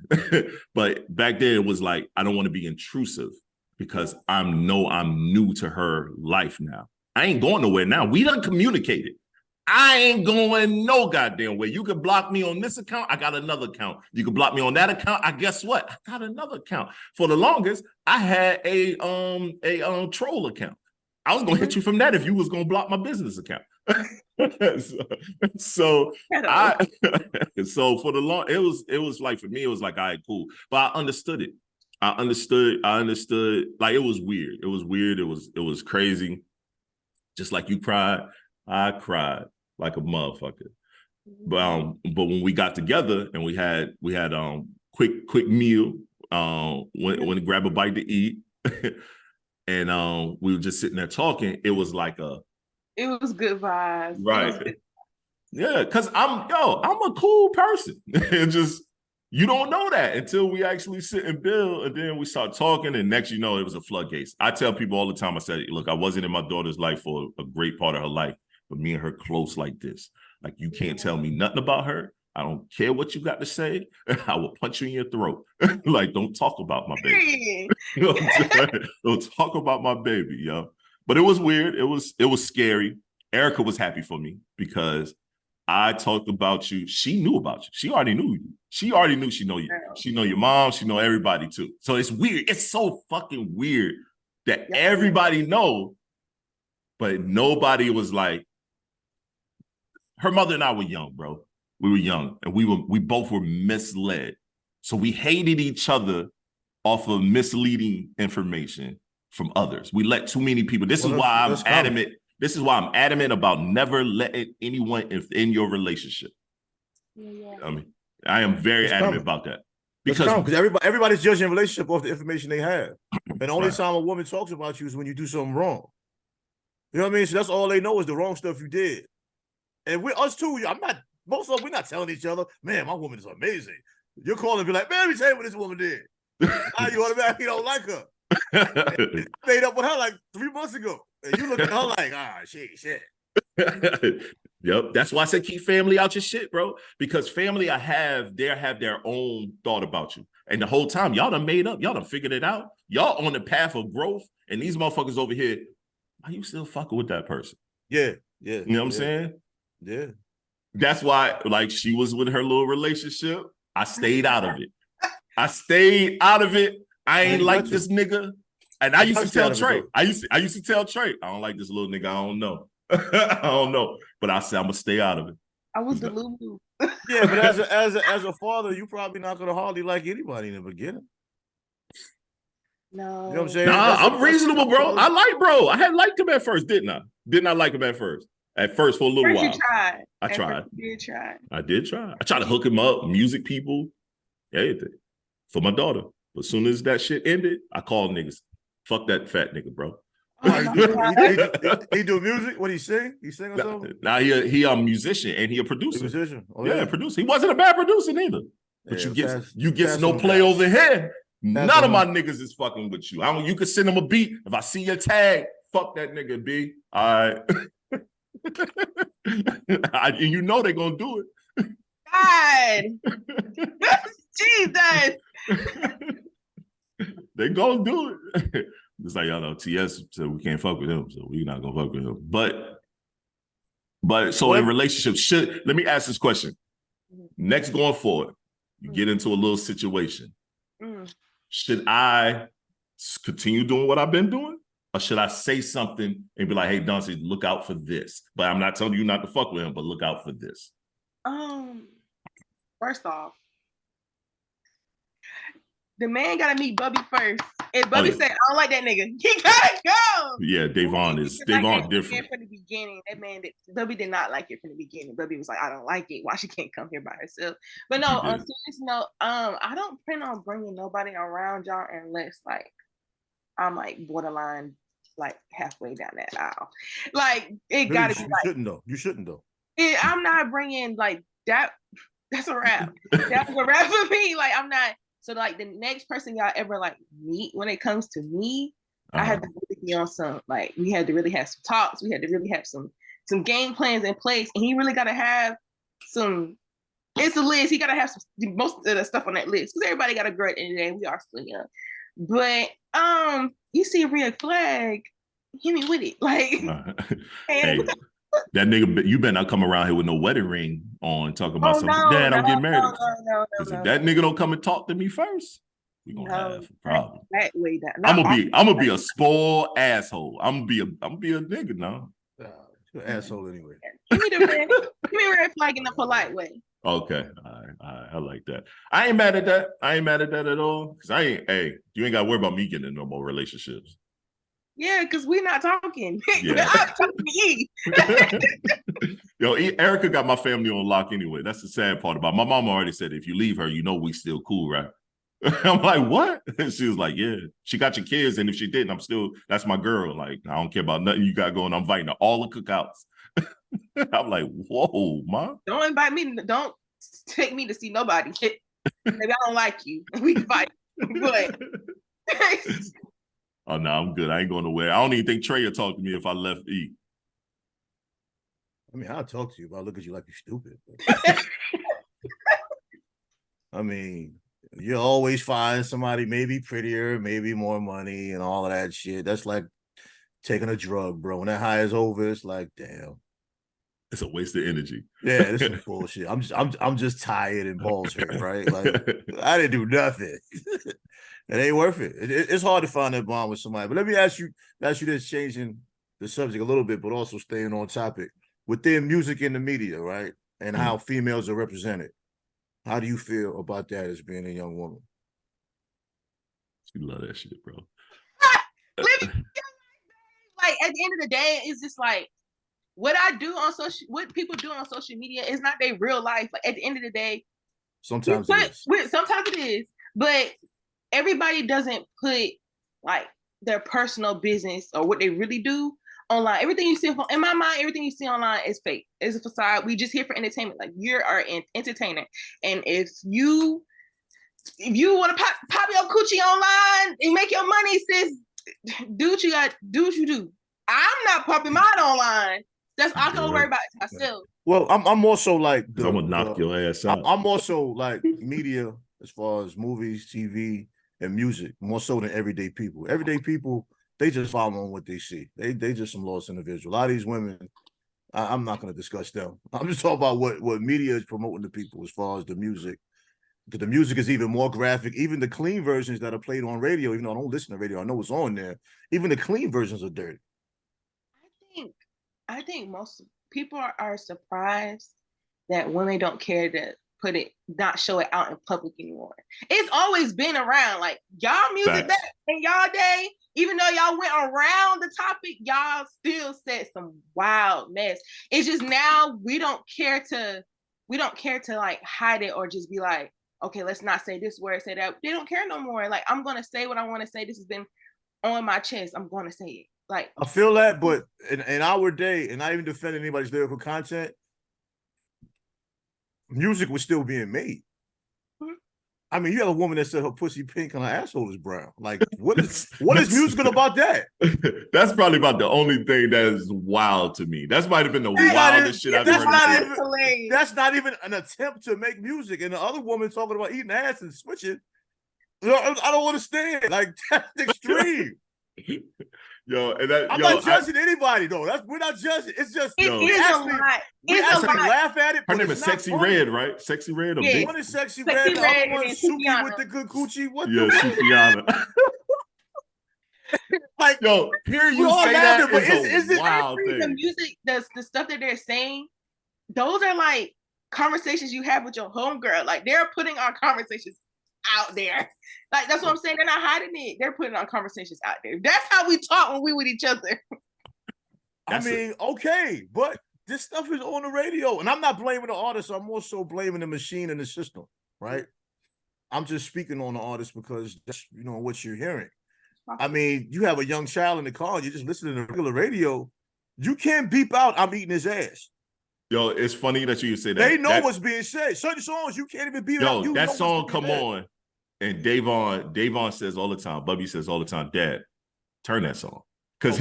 S2: But back then it was like, I don't want to be intrusive because I'm new to her life now. I ain't going nowhere now. We done communicated. I ain't going no goddamn way. You can block me on this account. I got another account. You can block me on that account. I guess what? I got another account. For the longest, I had a troll account. I was gonna hit you from that if you was gonna block my business account. so so for the long, it was like for me, it was like, all right, cool. But I understood it. I understood. Like it was weird. It was weird. It was crazy. Just like you cried, I cried like a motherfucker. But when we got together and we had quick meal, went to grab a bite to eat, and we were just sitting there talking. It was like
S4: it was good vibes,
S2: right? Yeah, because I'm a cool person. It just you don't know that until we actually sit and build, and then we start talking, and next you know it was a floodgates. I tell people all the time. I said, look, I wasn't in my daughter's life for a great part of her life, but me and her close like this. Like you can't tell me nothing about her. I don't care what you got to say. I will punch you in your throat. Like, don't talk about my baby. You know what I'm saying? Don't talk about my baby, yo. But it was weird. It was scary. Erica was happy for me because I talked about you. She knew about you. She already knew you. She already knew she know you. She know your mom. She know everybody too. So it's weird. It's so fucking weird that everybody know, but nobody was like, her mother and I were young, bro. We were young, and we both were misled. So we hated each other off of misleading information from others. We let too many people. This is why I'm adamant. This is why I'm adamant about never letting anyone in your relationship. Yeah. I mean, I am very adamant about that.
S3: Because everybody's judging a relationship off the information they have. And the only time a woman talks about you is when you do something wrong. You know what I mean? So that's all they know is the wrong stuff you did. And we're us too. Most of us, we're not telling each other, man, my woman is amazing. You're calling and be like, man, let me tell you what this woman did. Now you automatically don't like her. I made up with her like 3 months ago. And you look at her like, shit.
S2: Yep. That's why I said keep family out your shit, bro. Because family have their own thought about you. And the whole time, y'all done made up. Y'all done figured it out. Y'all on the path of growth. And these motherfuckers over here, are you still fucking with that person?
S3: Yeah.
S2: You know what I'm saying?
S3: Yeah.
S2: That's why, like, she was with her little relationship. I stayed out of it. I ain't like this nigga. And I used to tell Trey. I used to tell Trey, I don't like this little nigga. I don't know. I don't know. But I said I'm gonna stay out of it.
S4: I was the Lulu.
S3: Yeah, but as a father, you probably not gonna hardly like anybody in the beginning.
S4: No.
S3: You know what I'm saying?
S2: Nah, I'm reasonable, bro. I had liked him at first, didn't I? Didn't I like him at first? At first for a little while.
S4: You tried.
S2: I tried.
S4: You did try.
S2: I did try. I tried to hook him up, music people, everything. For my daughter. But as soon as that shit ended, I called niggas. Fuck that fat nigga, bro.
S3: He do music? What he sing? He sing or something?
S2: Nah, he a musician and he a producer.
S3: Musician. Oh,
S2: yeah, producer. He wasn't a bad producer neither. But you get no play over here. None of my niggas is fucking with you. You could send them a beat. If I see your tag, fuck that nigga, B. All right. And you know they're gonna do it.
S4: God. Jesus.
S2: They gonna do it. It's like, y'all know, TS said we can't fuck with him, so we're not gonna fuck with him. But so in relationships, let me ask this question. Next going forward, you get into a little situation. Should I continue doing what I've been doing? Or should I say something and be like, hey, Dancia, look out for this? But I'm not telling you not to fuck with him, but look out for this.
S4: First off, the man gotta meet Bubby first. If Bubby say, I don't like that nigga, he gotta go.
S2: Yeah, Davon different.
S4: From the beginning, Bubby did not like it from the beginning. Bubby was like, I don't like it. Why she can't come here by herself? But no, on serious note, I don't plan on bringing nobody around y'all unless like I'm like borderline, like halfway down that aisle. Like it gotta be.
S3: You shouldn't though.
S4: I'm not bringing like that. That's a wrap. That's a wrap for me. Like I'm not. So like the next person y'all ever like meet when it comes to me, I had to really be on some, like we had to really have some talks. We had to really have some game plans in place. And he really got to have it's a list. He got to have most of the stuff on that list. Because everybody got a girl at the end of the day. We are still young. But you see a red flag, hit me with it. Like,
S2: hey, that nigga, you better not come around here with no wedding ring on talking about something. Dad, I'm getting married.
S4: No.
S2: If that nigga don't come and talk to me first, we're gonna have a problem.
S4: That way down.
S2: I'm gonna be a spoiled asshole. I'm gonna be a nigga now.
S3: You're an asshole anyway.
S4: Give me red flag in a polite way.
S2: Okay, all right, I like that. I ain't mad at that. I ain't mad at that at all. Cause you ain't gotta worry about me getting in no more relationships.
S4: Yeah, because we're not talking.
S2: Yeah.
S4: I'm talking to E.
S2: Yo, Erica got my family on lock anyway. That's the sad part about it. My mom already said, if you leave her, you know we still cool, right? I'm like, what? And she was like, yeah, she got your kids, and if she didn't, that's my girl. Like, I don't care about nothing you got going. I'm inviting her all the cookouts. I'm like, whoa, mom.
S4: Don't invite me. Don't take me to see nobody. Maybe I don't like you. We can fight. But
S2: oh no, I'm good. I ain't going nowhere. I don't even think Trey would talk to me if I left E.
S3: I mean, I'll talk to you, but I look at you like you're stupid. I mean, you'll always find somebody maybe prettier, maybe more money, and all of that shit. That's like taking a drug, bro. When that high is over, it's like, damn.
S2: It's a waste of energy.
S3: Yeah, this is bullshit. I'm just tired and balls hurt, right? Like I didn't do nothing. It ain't worth it. It's hard to find that bond with somebody. But let me ask you this, changing the subject a little bit, but also staying on topic. Within music and the media, right? And how females are represented. How do you feel about that as being a young woman?
S2: You love that shit, bro.
S4: Like at the end of the day, it's just like what people do on social media is not their real life. Like at the end of the day,
S3: sometimes it
S4: is. But everybody doesn't put like their personal business or what they really do online. Everything you see in my mind, everything you see online is fake. It's a facade. We just here for entertainment. Like you're our entertainer, and if you want to pop your coochie online and make your money, sis, do what you do. I'm not popping mine online. That's I can worry about it myself.
S3: Well, I'm also like
S2: I'm gonna knock your ass out.
S3: I'm also like media as far as movies, TV, and music, more so than everyday people. Everyday people, they just follow on what they see. They just some lost individuals. A lot of these women, I'm not going to discuss them. I'm just talking about what media is promoting to people as far as the music. Because the music is even more graphic. Even the clean versions that are played on radio, even though I don't listen to radio, I know it's on there. Even the clean versions are dirty.
S4: I think most people are surprised that women don't care to not show it out in public anymore. It's always been around. Like y'all music back in y'all day, even though y'all went around the topic, y'all still said some wild mess. It's just now we don't care to like hide it or just be like, okay, let's not say this word, say that. They don't care no more. Like I'm gonna say what I want to say. This has been on my chest. I'm gonna say it. Like
S3: I feel that, but in our day, and not even defending anybody's lyrical content, music was still being made. I mean, you have a woman that said her pussy pink and her asshole is brown. Like, what is musical about that?
S2: That's probably about the only thing that is wild to me. That might have been the wildest shit I've heard.
S3: That's not even an attempt to make music. And the other woman talking about eating ass and switching. I don't understand. Like, that's extreme.
S2: Yo, and
S3: I'm not judging anybody though. We're not judging. It's just
S4: it is a lot.
S3: We actually laugh at it.
S2: Her name is Sexy Red, right? Sexy Red.
S3: One is Sexy Red. The other one is Suki with the good coochie. What?
S2: Yeah, Sukiana.
S3: Like,
S2: yo, hear you say that is a wild thing.
S4: The music, the stuff that they're saying, those are like conversations you have with your homegirl. Like they're putting our conversations out there. Like that's what I'm saying. They're not hiding it. They're putting our conversations out there. That's how we talk when we with each other.
S3: Okay, but this stuff is on the radio, and I'm not blaming the artist. I'm more so blaming the machine and the system, right? I'm just speaking on the artist because that's what you're hearing. I mean, you have a young child in the car, and you're just listening to regular radio. You can't beep out, "I'm eating his ass."
S2: Yo, it's funny that you say that.
S3: They know what's being said. Certain songs you can't even beep out.
S2: Yo, that song come on. And Davon says all the time, Bubby says all the time, Dad, turn that song. Because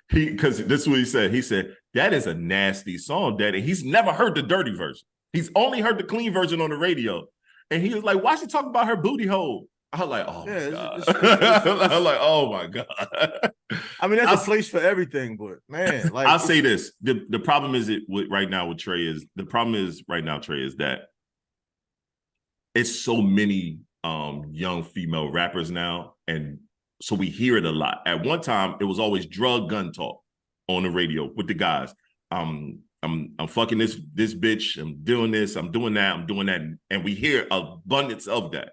S2: because this is what he said. He said, that is a nasty song, Dad. And he's never heard the dirty version. He's only heard the clean version on the radio. And he was like, why is she talking about her booty hole? I was like, oh my God. I was like, oh my God.
S3: I mean, there's a place for everything, but man, like
S2: I'll say this. The problem is right now with Trey is that it's so many young female rappers now, and so we hear it a lot. At one time, it was always drug gun talk on the radio with the guys. I'm fucking this bitch. I'm doing this. I'm doing that. I'm doing that, and we hear abundance of that.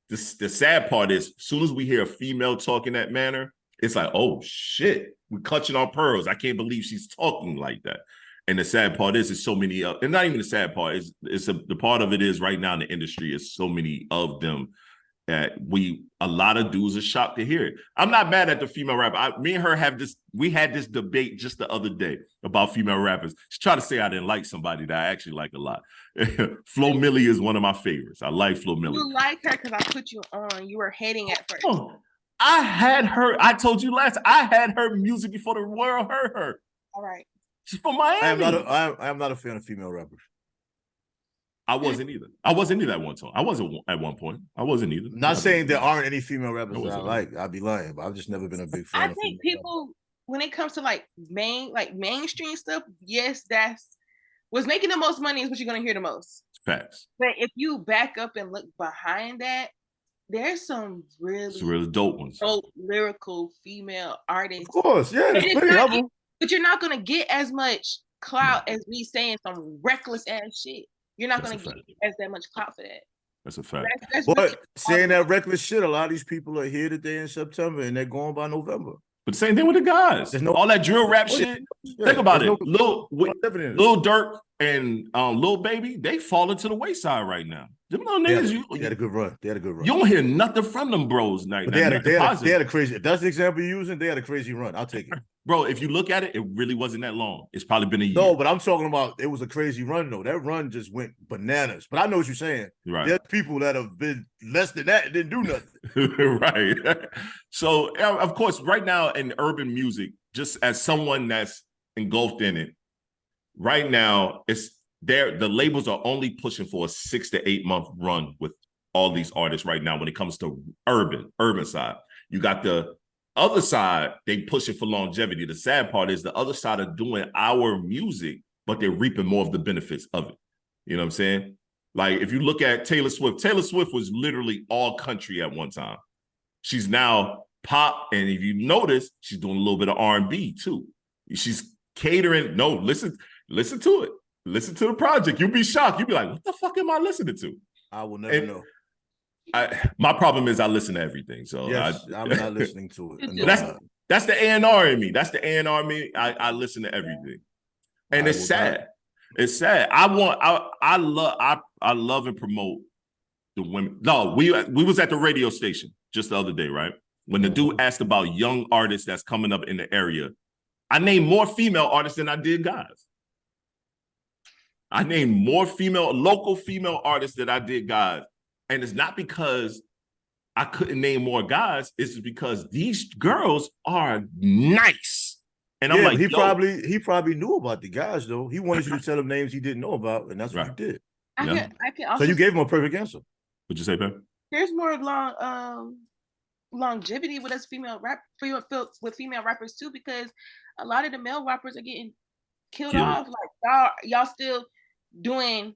S2: The sad part is, as soon as we hear a female talk in that manner, it's like, oh shit, we're clutching our pearls. I can't believe she's talking like that. And the sad part is, there's so many, and not even the sad part is, the part of it is right now in the industry is so many of them that a lot of dudes are shocked to hear it. I'm not mad at the female rapper. Me and her we had this debate just the other day about female rappers. She tried to say I didn't like somebody that I actually like a lot. Flo Milli is one of my favorites. I like Flo Milli.
S4: You like her because I put you on. You were hating at first.
S2: Oh, I told you I had her music before the world heard her.
S4: All right.
S2: She's from Miami.
S3: I am not a fan of female rappers.
S2: I wasn't either. I wasn't either at one time. I wasn't at one point. I wasn't either.
S3: Not saying there aren't any female rappers that I like. I'd be lying, but I've just never been a big fan.
S4: I think people, when it comes to like mainstream stuff, yes, that's what's making the most money is what you're gonna hear the most.
S2: Facts.
S4: But if you back up and look behind that, there's some really
S2: dope ones.
S4: Dope lyrical female artists.
S3: Of course, yeah, there's plenty of them.
S4: But you're not gonna get as much clout as me saying some reckless ass shit. You're not going to get as that much clout for that.
S2: That's a fact.
S3: But saying that reckless shit, a lot of these people are here today in September and they're going by November.
S2: But same thing with the guys. All that drill rap shit. Think about it. Lil Durk and Lil Baby, they fall into the wayside right now. Them little niggas,
S3: they had a good run. You
S2: don't hear nothing from them bros. They
S3: had a crazy. If that's the example you're using, they had a crazy run. I'll take it.
S2: Bro, if you look at it, it really wasn't that long. It's probably been a year.
S3: No, but I'm talking about it was a crazy run, though. That run just went bananas. But I know what you're saying.
S2: Right.
S3: There's people that have been less than that and didn't do nothing.
S2: Right. So, of course, right now in urban music, just as someone that's engulfed in it, right now, the labels are only pushing for a 6 to 8 month run with all these artists right now when it comes to urban side. You got the other side, they pushing for longevity. The sad part is the other side are doing our music, but they're reaping more of the benefits of it. You know what I'm saying? Like if you look at Taylor Swift was literally all country at one time. She's now pop, and if you notice, she's doing a little bit of R&B too. She's catering. No, listen to it. Listen to the project. You'll be shocked. You'll be like, what the fuck am I listening to?
S3: I will never know.
S2: My problem is I listen to everything. So
S3: yes, I'm not listening to it.
S2: That's the A&R in me. That's the A&R in me. I listen to everything. And it's sad. It's sad. I love and promote the women. No, we was at the radio station just the other day, right? When the dude asked about young artists that's coming up in the area, I named more female artists than I did guys. I named more local female artists than I did guys. And it's not because I couldn't name more guys. It's just because these girls are nice. And I'm like,
S3: he probably knew about the guys though. He wanted you to tell him names he didn't know about, and that's what you did.
S4: I can also,
S3: so you gave him a perfect answer.
S2: What'd you say, Pam?
S4: There's more longevity with us female rappers too, because a lot of the male rappers are getting killed off. Like y'all still doing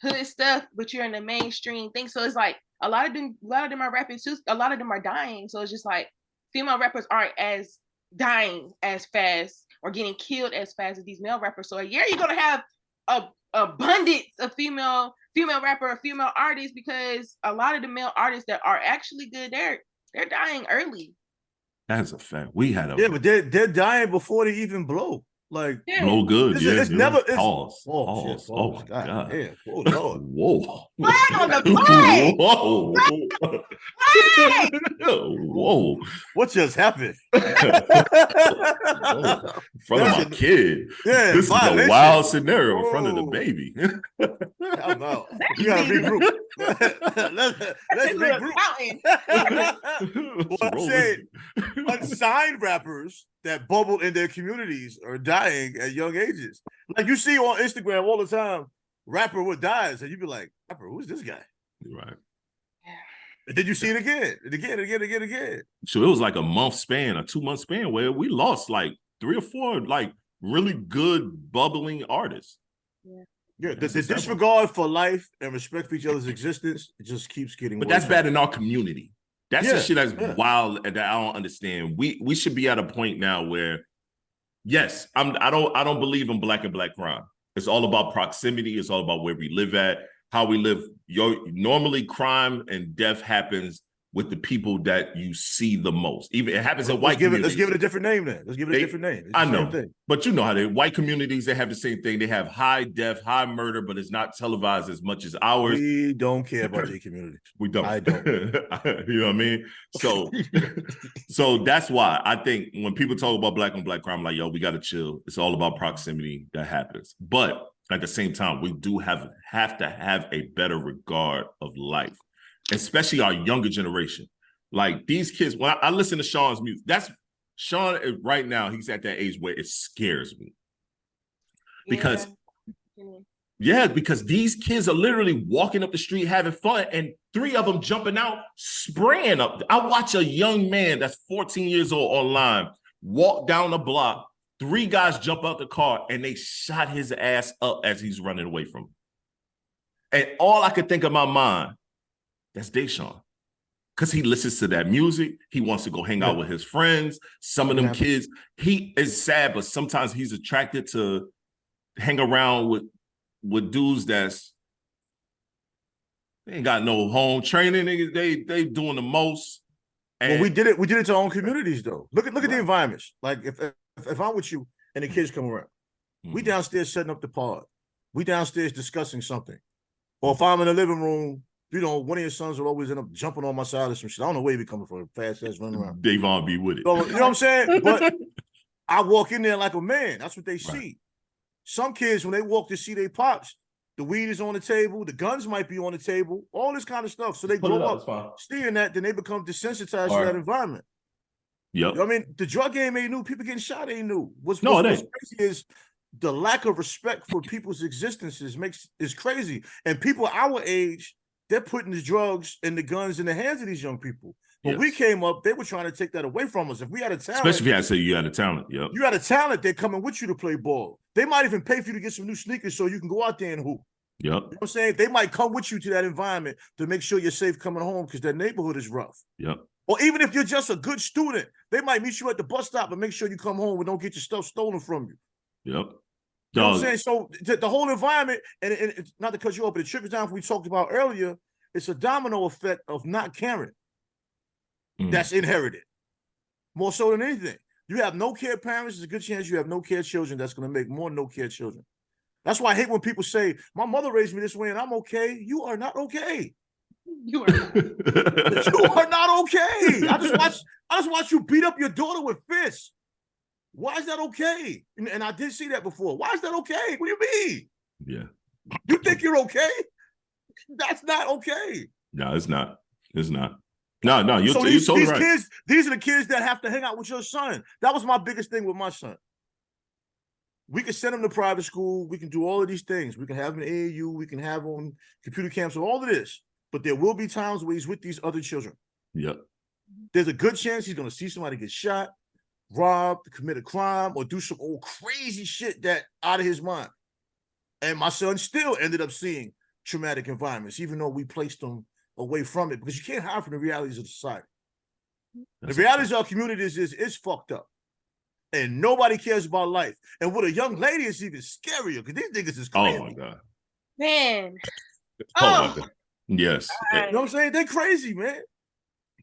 S4: hood stuff, but you're in the mainstream thing. So it's like a lot of them are rapping too. A lot of them are dying. So it's just like female rappers aren't as dying as fast or getting killed as fast as these male rappers. So you're gonna have a abundance of female rapper or female artists, because a lot of the male artists that are actually good, they're dying early.
S2: That's a fact. We had
S3: but they're dying before they even blow. Like
S2: blow good.
S3: It's never
S2: pause.
S3: Oh my God.
S2: Yeah.
S3: Oh Lord.
S2: Whoa.
S4: Flag on the
S2: Whoa. Whoa.
S3: What just happened?
S2: In front of my kid.
S3: Yeah,
S2: this is a wild scenario in front of the baby.
S3: I'm out. You gotta regroup. Let's regroup. What I'm saying, unsigned rappers that bubble in their communities are dying at young ages. Like you see on Instagram all the time, rapper what dies, and you be like, rapper, who's this guy?
S2: Right.
S3: And then you see it again.
S2: So it was like a 2-month span where we lost like 3 or 4 like really good bubbling artists.
S4: Yeah.
S3: Yeah, the disregard for life and respect for each other's existence, it just keeps getting
S2: But
S3: worse.
S2: that's bad in our community. That's the shit that's wild that I don't understand. We should be at a point now where, yes, I don't believe in black and black crime. It's all about proximity. It's all about where we live at, how we live. Normally, crime and death happens with the people that you see the most. Even it happens in white communities.
S3: Let's give it a different name then. Let's give it a different name.
S2: I know, but you know how white communities, they have the same thing. They have high death, high murder, but it's not televised as much as ours.
S3: We don't care about their communities.
S2: We don't.
S3: I don't.
S2: You know what I mean? So that's why I think when people talk about black on black crime, like, yo, we got to chill. It's all about proximity that happens. But at the same time, we do have to have a better regard of life, especially our younger generation. Like these kids, when I listen to Sean's music, Sean right now, he's at that age where it scares me. Because because these kids are literally walking up the street having fun, and 3 of them jumping out, spraying up. I watch a young man that's 14 years old online walk down the block. 3 guys jump out the car and they shot his ass up as he's running away from them. And all I could think in my mind, that's TallShon. Because he listens to that music. He wants to go hang out with his friends. Some of them kids, he is sad, but sometimes he's attracted to hang around with dudes they ain't got no home training. They doing the most. And
S3: we did it to our own communities though. Look at the environments. Like if I'm with you and the kids come around, we downstairs setting up the pod. We downstairs discussing something. Or if I'm in the living room, one of your sons will always end up jumping on my side or some shit. I don't know where he be coming from, fast ass running around.
S2: Davon be with it.
S3: So, you know what I'm saying? But I walk in there like a man. That's what they see. Some kids, when they walk to see their pops, the weed is on the table, the guns might be on the table, all this kind of stuff. So they grow up seeing that, then they become desensitized to that environment.
S2: Yep.
S3: You know what I mean? The drug game ain't new. People getting shot ain't new. What's crazy is the lack of respect for people's existences is crazy. And people our age, they're putting the drugs and the guns in the hands of these young people. When we came up, they were trying to take that away from us. If we had a talent,
S2: especially if you had a talent,
S3: you had a talent, they're coming with you to play ball. They might even pay for you to get some new sneakers so you can go out there and hoop.
S2: Yep.
S3: You know what I'm saying? They might come with you to that environment to make sure you're safe coming home because that neighborhood is rough.
S2: Yep.
S3: Or even if you're just a good student, they might meet you at the bus stop and make sure you come home and don't get your stuff stolen from you.
S2: Yep.
S3: You know what I'm saying? So the whole environment, and it's not to cut you off, but it trickles down from what we talked about earlier. It's a domino effect of not caring. That's inherited. More so than anything. You have no care parents, there's a good chance you have no care children that's going to make more no care children. That's why I hate when people say, my mother raised me this way and I'm okay. You are not okay.
S4: You are not.
S3: You are not okay. I just watch you beat up your daughter with fists. Why is that okay? And I did see that before. Why is that okay? What do you mean?
S2: Yeah.
S3: You think you're okay? That's not okay.
S2: No, it's not. It's not. No, you're
S3: these
S2: totally right.
S3: Kids, these are the kids that have to hang out with your son. That was my biggest thing with my son. We can send him to private school. We can do all of these things. We can have him in AAU. We can have him on computer camps and all of this. But there will be times where he's with these other children.
S2: Yep.
S3: There's a good chance he's going to see somebody get shot, robbed, commit a crime, or do some old crazy shit that out of his mind. And my son still ended up seeing traumatic environments, even though we placed him away from it, because you can't hide from the realities of society. The realities of our communities is it's fucked up. And nobody cares about life. And with a young lady, it's even scarier because these niggas is crazy.
S2: Oh my God.
S4: Man.
S2: Oh my God. Yes.
S3: You know what I'm saying? They're crazy, man.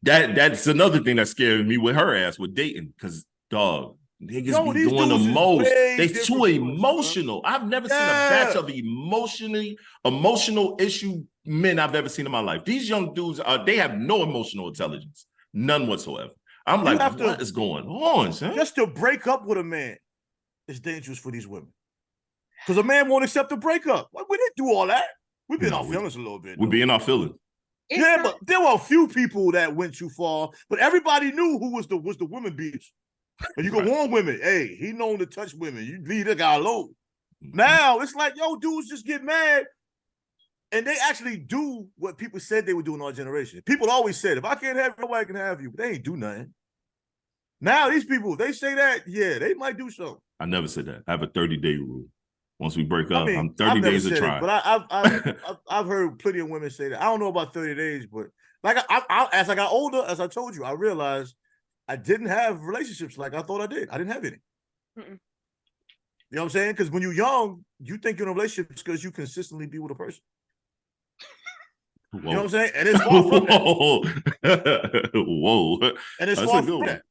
S2: That's another thing that scared me with her ass with dating, because niggas be doing the most. They too emotional. I've never seen a batch of emotional issue men I've ever seen in my life. These young dudes they have no emotional intelligence, none whatsoever. I'm like, what is going on, son?
S3: Just to break up with a man is dangerous for these women, because a man won't accept a breakup. We didn't do all that. We've been in our feelings a little bit.
S2: We be in our feelings.
S3: But there were a few people that went too far, but everybody knew who was the women beaters. And you go warn women, hey, he known to touch women. You leave that guy alone. Now it's like, yo, dudes just get mad. And they actually do what people said they would do in our generation. People always said, if I can't have you, nobody can have you. But they ain't do nothing. Now these people, they say that, yeah, they might do something.
S2: I never said that. I have a 30-day rule. Once we break
S3: I
S2: up,
S3: mean,
S2: I'm 30
S3: I've never
S2: days of
S3: said it,
S2: trying.
S3: but I've heard plenty of women say that. I don't know about 30 days, but like as I got older, as I told you, I realized I didn't have relationships like I thought I did. I didn't have any.
S4: Mm-mm.
S3: You know what I'm saying? Because when you're young, you think you're in a relationship because you consistently be with a person.
S2: Whoa.
S3: You know what I'm saying? And it's far from
S2: that. Whoa.
S3: And it's
S2: That's
S3: far
S2: a good
S3: from
S2: one.
S3: that.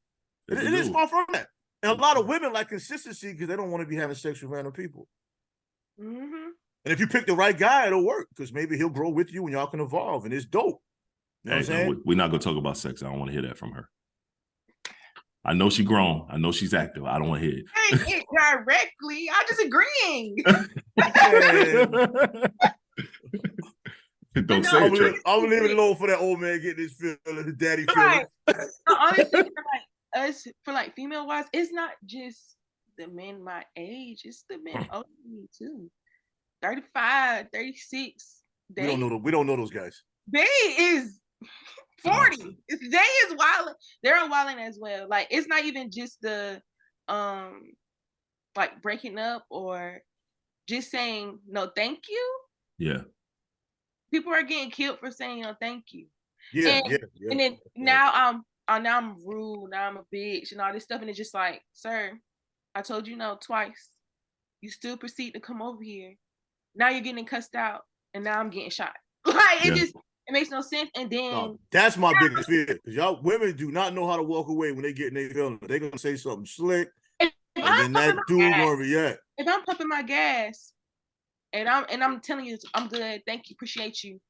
S2: That's
S3: It
S2: a
S3: is
S2: good
S3: far
S2: one.
S3: from that. And a lot of women like consistency because they don't want to be having sex with random people.
S4: Mm-hmm.
S3: And if you pick the right guy, it'll work because maybe he'll grow with you and y'all can evolve, and it's dope. You know what I'm saying?
S2: No, we're not gonna talk about sex. I don't want to hear that from her. I know she's grown. I know she's active. I don't want to hear
S4: Ain't it directly. I'm just agreeing.
S2: it. Don't
S4: No,
S2: say it, Trey.
S3: I'm gonna leave it alone for that old man getting his feeling, his daddy feeling.
S4: Right. No, honestly, for like us, for like female wise, it's not just the men my age, it's the men older than me too. 35, 36.
S3: We don't know those guys.
S4: They is 40. They is wilding. They're wilding as well. Like it's not even just the like breaking up or just saying no thank you.
S2: Yeah.
S4: People are getting killed for saying no thank you.
S3: Yeah.
S4: And then now I'm rude, now I'm a bitch and all this stuff. And it's just like, sir, I told you no twice. You still proceed to come over here. Now you're getting cussed out and now I'm getting shot. Like it makes no sense. And then
S3: that's my biggest fear. Because y'all women do not know how to walk away when they get in their feelings. They're gonna say something slick. And then that dude gonna react.
S4: If I'm pumping my gas and I'm telling you I'm good, thank you, appreciate you,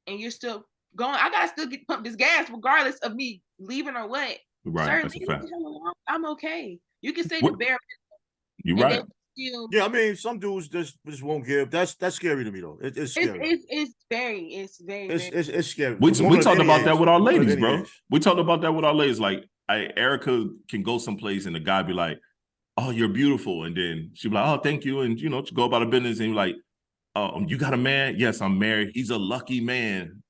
S4: and you're still going, I gotta still get pump this gas regardless of me leaving or what.
S2: Right.
S4: Sir,
S2: That's a fact.
S4: I'm okay. You can say the bare.
S2: You're right.
S3: Yeah, I mean, some dudes just won't give. That's scary to me though. It's scary.
S4: It's very
S3: scary.
S2: We talked about that with our ladies, bro.
S3: Age.
S2: We talked about that with our ladies. Like, Erica can go someplace and the guy be like, "Oh, you're beautiful," and then she'll be like, "Oh, thank you," and go about her business and like, "Oh, you got a man? Yes, I'm married. He's a lucky man."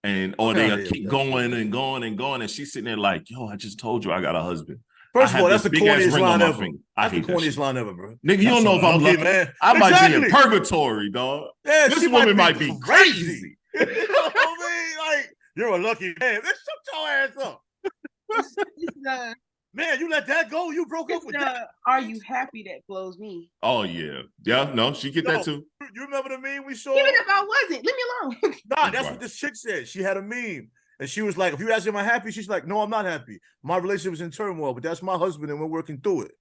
S2: And they keep going and going and going, and she's sitting there like, "Yo, I just told you I got a husband."
S3: First of all, that's the corniest line ever.
S2: That's the
S3: corniest line ever, bro.
S2: Nigga, you don't know if I'm lucky, man. I might be in purgatory, dog.
S3: Yeah,
S2: this woman might be crazy.
S3: You know what I mean? Like, you're a lucky man. Let's shut your ass up. Man, you let that go? You broke up with that?
S4: Are you happy that blows me?
S2: Oh, yeah. Yeah, no, she get that too.
S3: You remember the meme we saw?
S4: Even if I wasn't, leave me alone.
S3: Nah, that's what this chick said. She had a meme. And she was like, if you ask him, am I happy? She's like, no, I'm not happy. My relationship is in turmoil, but that's my husband and we're working through it.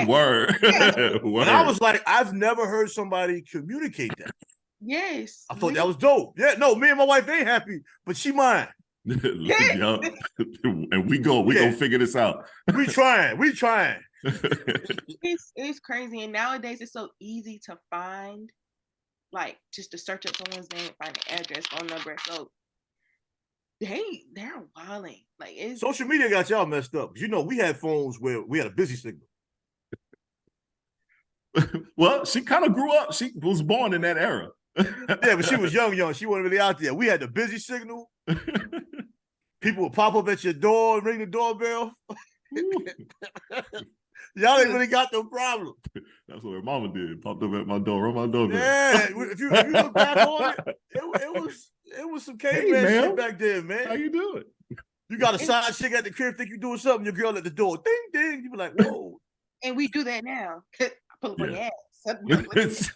S2: Word.
S3: And I was like, I've never heard somebody communicate that.
S4: Yes.
S3: I thought that was dope. Yeah, no, me and my wife ain't happy, but she mine.
S2: And we gonna figure this out.
S3: We trying.
S4: It's crazy. And nowadays it's so easy to find, like, just to search up someone's name, find an address, phone number. So they're wilding. Like
S3: social media got y'all messed up. We had phones where we had a busy signal.
S2: Well, she kind of grew up. She was born in that era.
S3: Yeah, but she was young. She wasn't really out there. We had the busy signal. People would pop up at your door and ring the doorbell. Y'all ain't really got no problem.
S2: That's what her mama did. Popped up at my door, rung my doorbell.
S3: Yeah, if you look back on it was some caveman shit back then, man.
S2: How you doing?
S3: You got a side chick at the crib, think you doing something, your girl at the door, ding, ding. You be like, whoa.
S4: And we do that now. I pull up on your
S3: ass.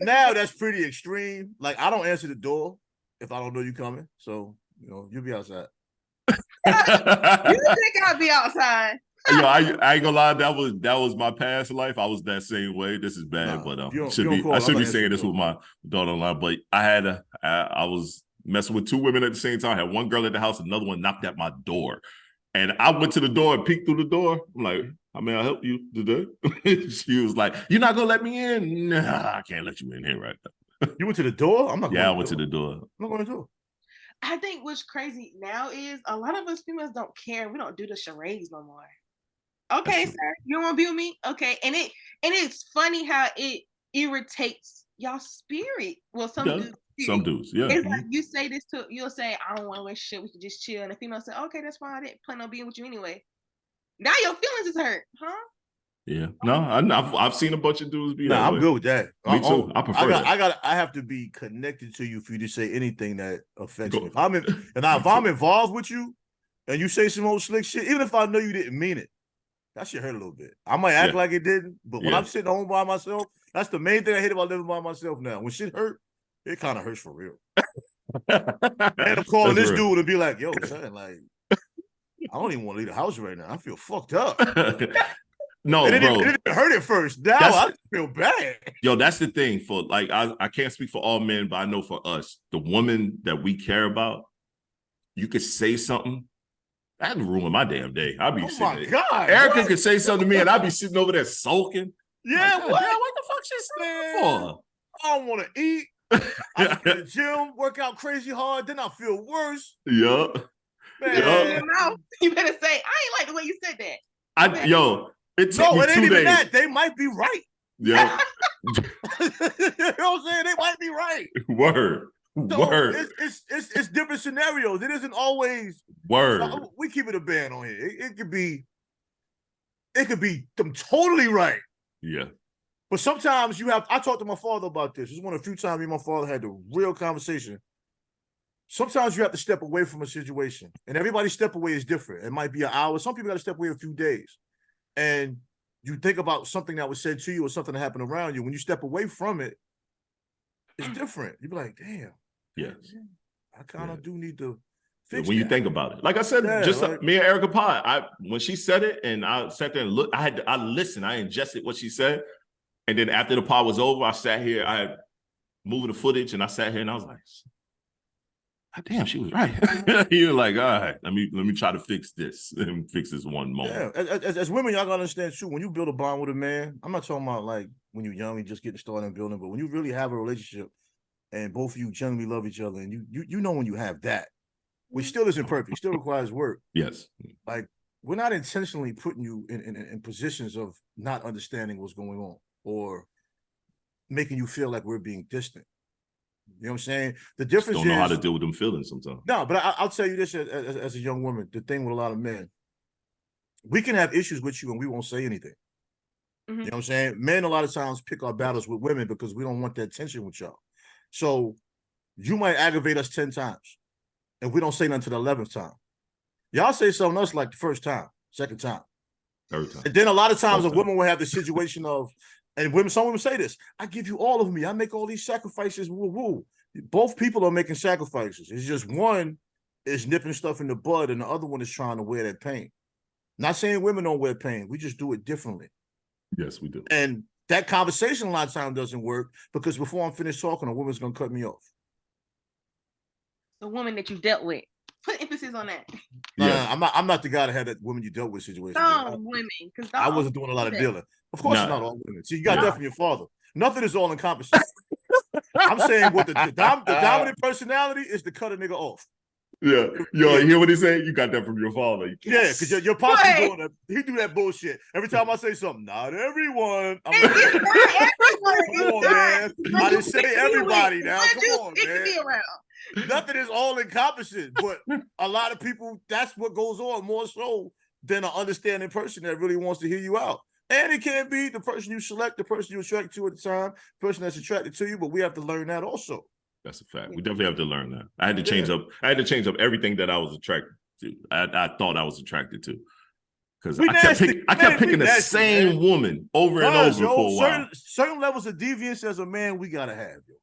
S3: Now that's pretty extreme. Like, I don't answer the door if I don't know you coming. So, you'll be outside.
S4: You think I'll be outside?
S2: I ain't gonna lie. That was my past life. I was that same way. This is bad, but I should be saying this with my daughter-in-law. But I was messing with two women at the same time. I had one girl at the house, another one knocked at my door, and I went to the door and peeked through the door. I'm like, "How may I help you today?" She was like, "You're not gonna let me in?" Nah, I can't let you in here right now.
S3: You went to the door? I'm not.
S2: Yeah, I went to the door.
S3: I'm not going to the door.
S4: I think what's crazy now is a lot of us females don't care. We don't do the charades no more. Okay, sir, you don't want to be with me? Okay, and it's funny how it irritates y'all spirit. Well, some dudes, yeah. It's like you say this you'll say, "I don't want to waste shit. We can just chill." And the female say, "Okay, that's fine. I didn't plan on being with you anyway." Now your feelings is hurt, huh?
S2: Yeah. No, I've seen a bunch of dudes be that
S3: Nah, I'm
S2: way.
S3: good with that.
S2: Me too. I prefer that.
S3: I have to be connected to you for you to say anything that affects me.
S2: Go-
S3: If I'm involved with you and you say some old slick shit, even if I know you didn't mean it, that shit hurt a little bit. I might act
S2: Yeah.
S3: like it didn't, but when
S2: Yeah.
S3: I'm sitting home by myself, that's the main thing I hate about living by myself now. When shit hurt, it kind of hurts for real. And I'm calling
S2: That's
S3: this
S2: real.
S3: dude and be like, yo, son, like, I don't even want to leave the house right now. I feel fucked up.
S2: No,
S3: And
S2: bro.
S3: it didn't hurt at first. Now I feel bad.
S2: Yo, that's the thing. For like, I can't speak for all men, but I know for us, the woman that we care about, you could say something. That'd ruin my damn day. I'd be
S3: Oh
S2: sitting
S3: my
S2: there.
S3: God.
S2: Erica
S3: what?
S2: could say something to me and I'd be sitting over there sulking.
S3: Yeah,
S2: like,
S3: what?
S2: Damn, what the fuck she saying for?
S3: I don't want to eat. I go to the gym, work out crazy hard, then I feel worse.
S2: Yeah.
S3: Man.
S2: Yeah.
S4: You better say, I ain't like the way you said that.
S2: It took me
S3: it ain't
S2: 2
S3: even
S2: days.
S3: that. They might be right.
S2: Yeah.
S3: You know what I'm saying? They might be right.
S2: Word.
S3: So
S2: Word.
S3: it's different scenarios. It isn't always
S2: Word.
S3: we keep it a band on here. It could be them totally right.
S2: Yeah.
S3: But sometimes I talked to my father about this. This is one of the few times me and my father had the real conversation. Sometimes you have to step away from a situation. And everybody's step away is different. It might be an hour. Some people got to step away a few days. And you think about something that was said to you or something that happened around you. When you step away from it, it's different. You be like, damn.
S2: Yes.
S3: I kind of do need to fix
S2: when
S3: that.
S2: you think about it. Like I said, me and Erica Pye, when she said it and I sat there and looked, I listened, I ingested what she said. And then after the pod was over, I sat here, I had moved the footage and I sat here and I was like, God damn, she was right. You're like, all right, let me try to fix this and fix this one moment.
S3: Yeah, as women, y'all gotta understand too. When you build a bond with a man, I'm not talking about like when you're young, you just getting started in building, but when you really have a relationship and both of you genuinely love each other, and you know when you have that, which still isn't perfect, still requires work.
S2: Yes,
S3: like we're not intentionally putting you in positions of not understanding what's going on or making you feel like we're being distant. You know what I'm saying? The difference
S2: don't know how to deal with them feelings sometimes.
S3: No, but I'll tell you this as a young woman, the thing with a lot of men, we can have issues with you and we won't say anything. Mm-hmm. You know what I'm saying? Men a lot of times pick our battles with women because we don't want that tension with y'all. So you might aggravate us 10 times and we don't say nothing to the 11th time. Y'all say something else like the first time, second time.
S2: Third time.
S3: And then a lot of times a woman will have the situation of, and some women say this, I give you all of me. I make all these sacrifices. Woo, woo. Both people are making sacrifices. It's just one is nipping stuff in the bud and the other one is trying to wear that pain. Not saying women don't wear pain. We just do it differently.
S2: Yes, we do.
S3: And that conversation a lot of times doesn't work because before I'm finished talking, a woman's going to cut me off.
S4: The woman that you dealt with. Put emphasis on that.
S3: Yeah, I'm not the guy that had that woman you dealt with situation.
S4: Some women, because
S3: I wasn't doing a lot of dealing. Of course, it's not all women. See, you got that from your father. Nothing is all encompassing. I'm saying what the dominant personality is to cut a nigga off.
S2: Yeah, yo, you hear what he saying? You got that from your father.
S3: Yeah, because your pops doing that. He do that bullshit every time I say something. Not everyone. I'm like,
S4: it's not everyone.
S3: Come on, man. I didn't say everybody now. Come on,
S4: man.
S3: Nothing is all encompassing, but a lot of people, that's what goes on more so than an understanding person that really wants to hear you out. And it can be the person you select, the person you're attracted to at the time, the person that's attracted to you, but we have to learn that also.
S2: That's a fact. We definitely have to learn that. I had to change up. I had to change up everything that I was attracted to. I thought I was attracted to, because I kept picking the same woman over and over for a while.
S3: Certain levels of deviance as a man, we gotta have. Yo.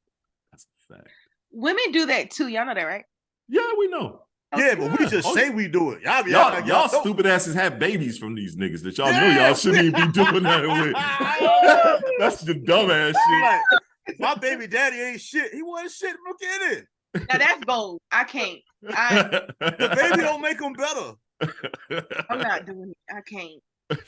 S2: That's a fact.
S4: Women do that too. Y'all know that, right?
S2: Yeah, we know.
S3: Yeah, but we just say we do it.
S2: Y'all stupid asses have babies from these niggas that y'all know y'all shouldn't even be doing that with. That's the dumbass shit.
S3: Like, my baby daddy ain't shit. He wasn't shit. Look at it.
S4: Now that's bold. I can't.
S3: The baby don't make them better.
S4: I'm not doing it. I can't.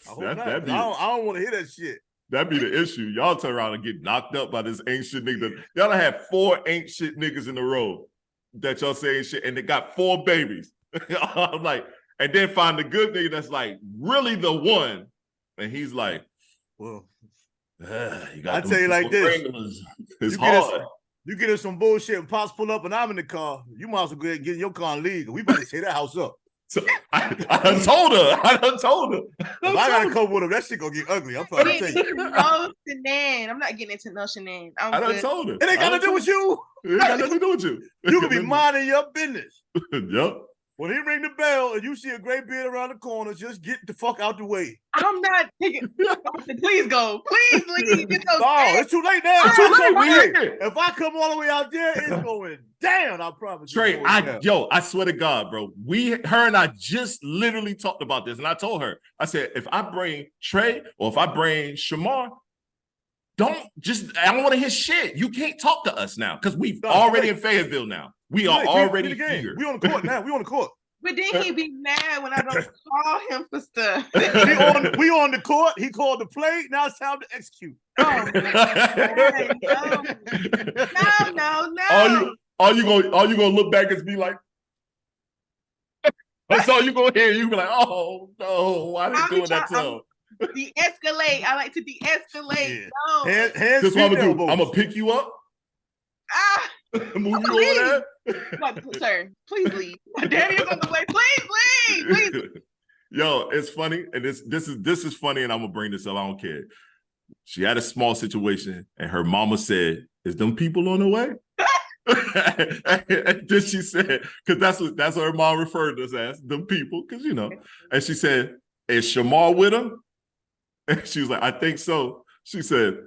S3: I don't want to hear that shit.
S2: That'd be the issue. Y'all turn around and get knocked up by this ain't shit nigga. Y'all done had 4 ain't shit niggas in a row that y'all saying shit, and they got 4 babies. I'm like, and then find the good nigga that's like really the one, and he's like,
S3: well,
S2: you got
S3: I tell you like this,
S2: it's hard.
S3: You get us some bullshit and pops pull up and I'm in the car, you might as well go ahead and get in your car and leave. We better tear that house up.
S2: So I done told her.
S3: If I gotta come with him, that shit gonna get ugly. I'm trying to tell you.
S4: No shenan. I'm not getting into no shenan.
S2: I done told her.
S3: It ain't got to do with you.
S2: It ain't got nothing to do with you.
S3: You can be minding your business.
S2: Yep.
S3: When he ring the bell and you see a gray beard around the corner, just get the fuck out the way.
S4: I'm not taking. Please go. Please leave. It's okay.
S3: No, it's too late now.
S2: It's too late.
S3: If I come all the way out there, it's going down. I promise.
S2: Trey, I swear to God, bro. Her and I just literally talked about this, and I told her, I said, if I bring Trey or if I bring Shamar, I don't want to hear shit. You can't talk to us now because we've already in Fayetteville now. We are already here.
S3: We on the court now. We on the court.
S4: But then he be mad when I don't call him for stuff.
S3: we on the court. He called the play. Now it's time to execute.
S4: Oh, no.
S2: All you gonna look back and be like, that's all you gonna hear. You be like, oh no, why did you do that to him?
S4: De-escalate. I like to de-escalate.
S3: Yeah.
S4: No.
S3: Hands
S2: This is what I'm gonna do.
S3: elbows.
S2: I'm gonna pick you up, move you over there.
S4: But, sir, please leave. My daddy is on the way. Please.
S2: Yo, it's funny, and this is funny, and I'm gonna bring this up. I don't care. She had a small situation, and her mama said, "Is them people on the way?" And then she said, because that's what her mom referred to us as, them people, because you know. And she said, "Is Shamar with him?" And she was like, "I think so." She said,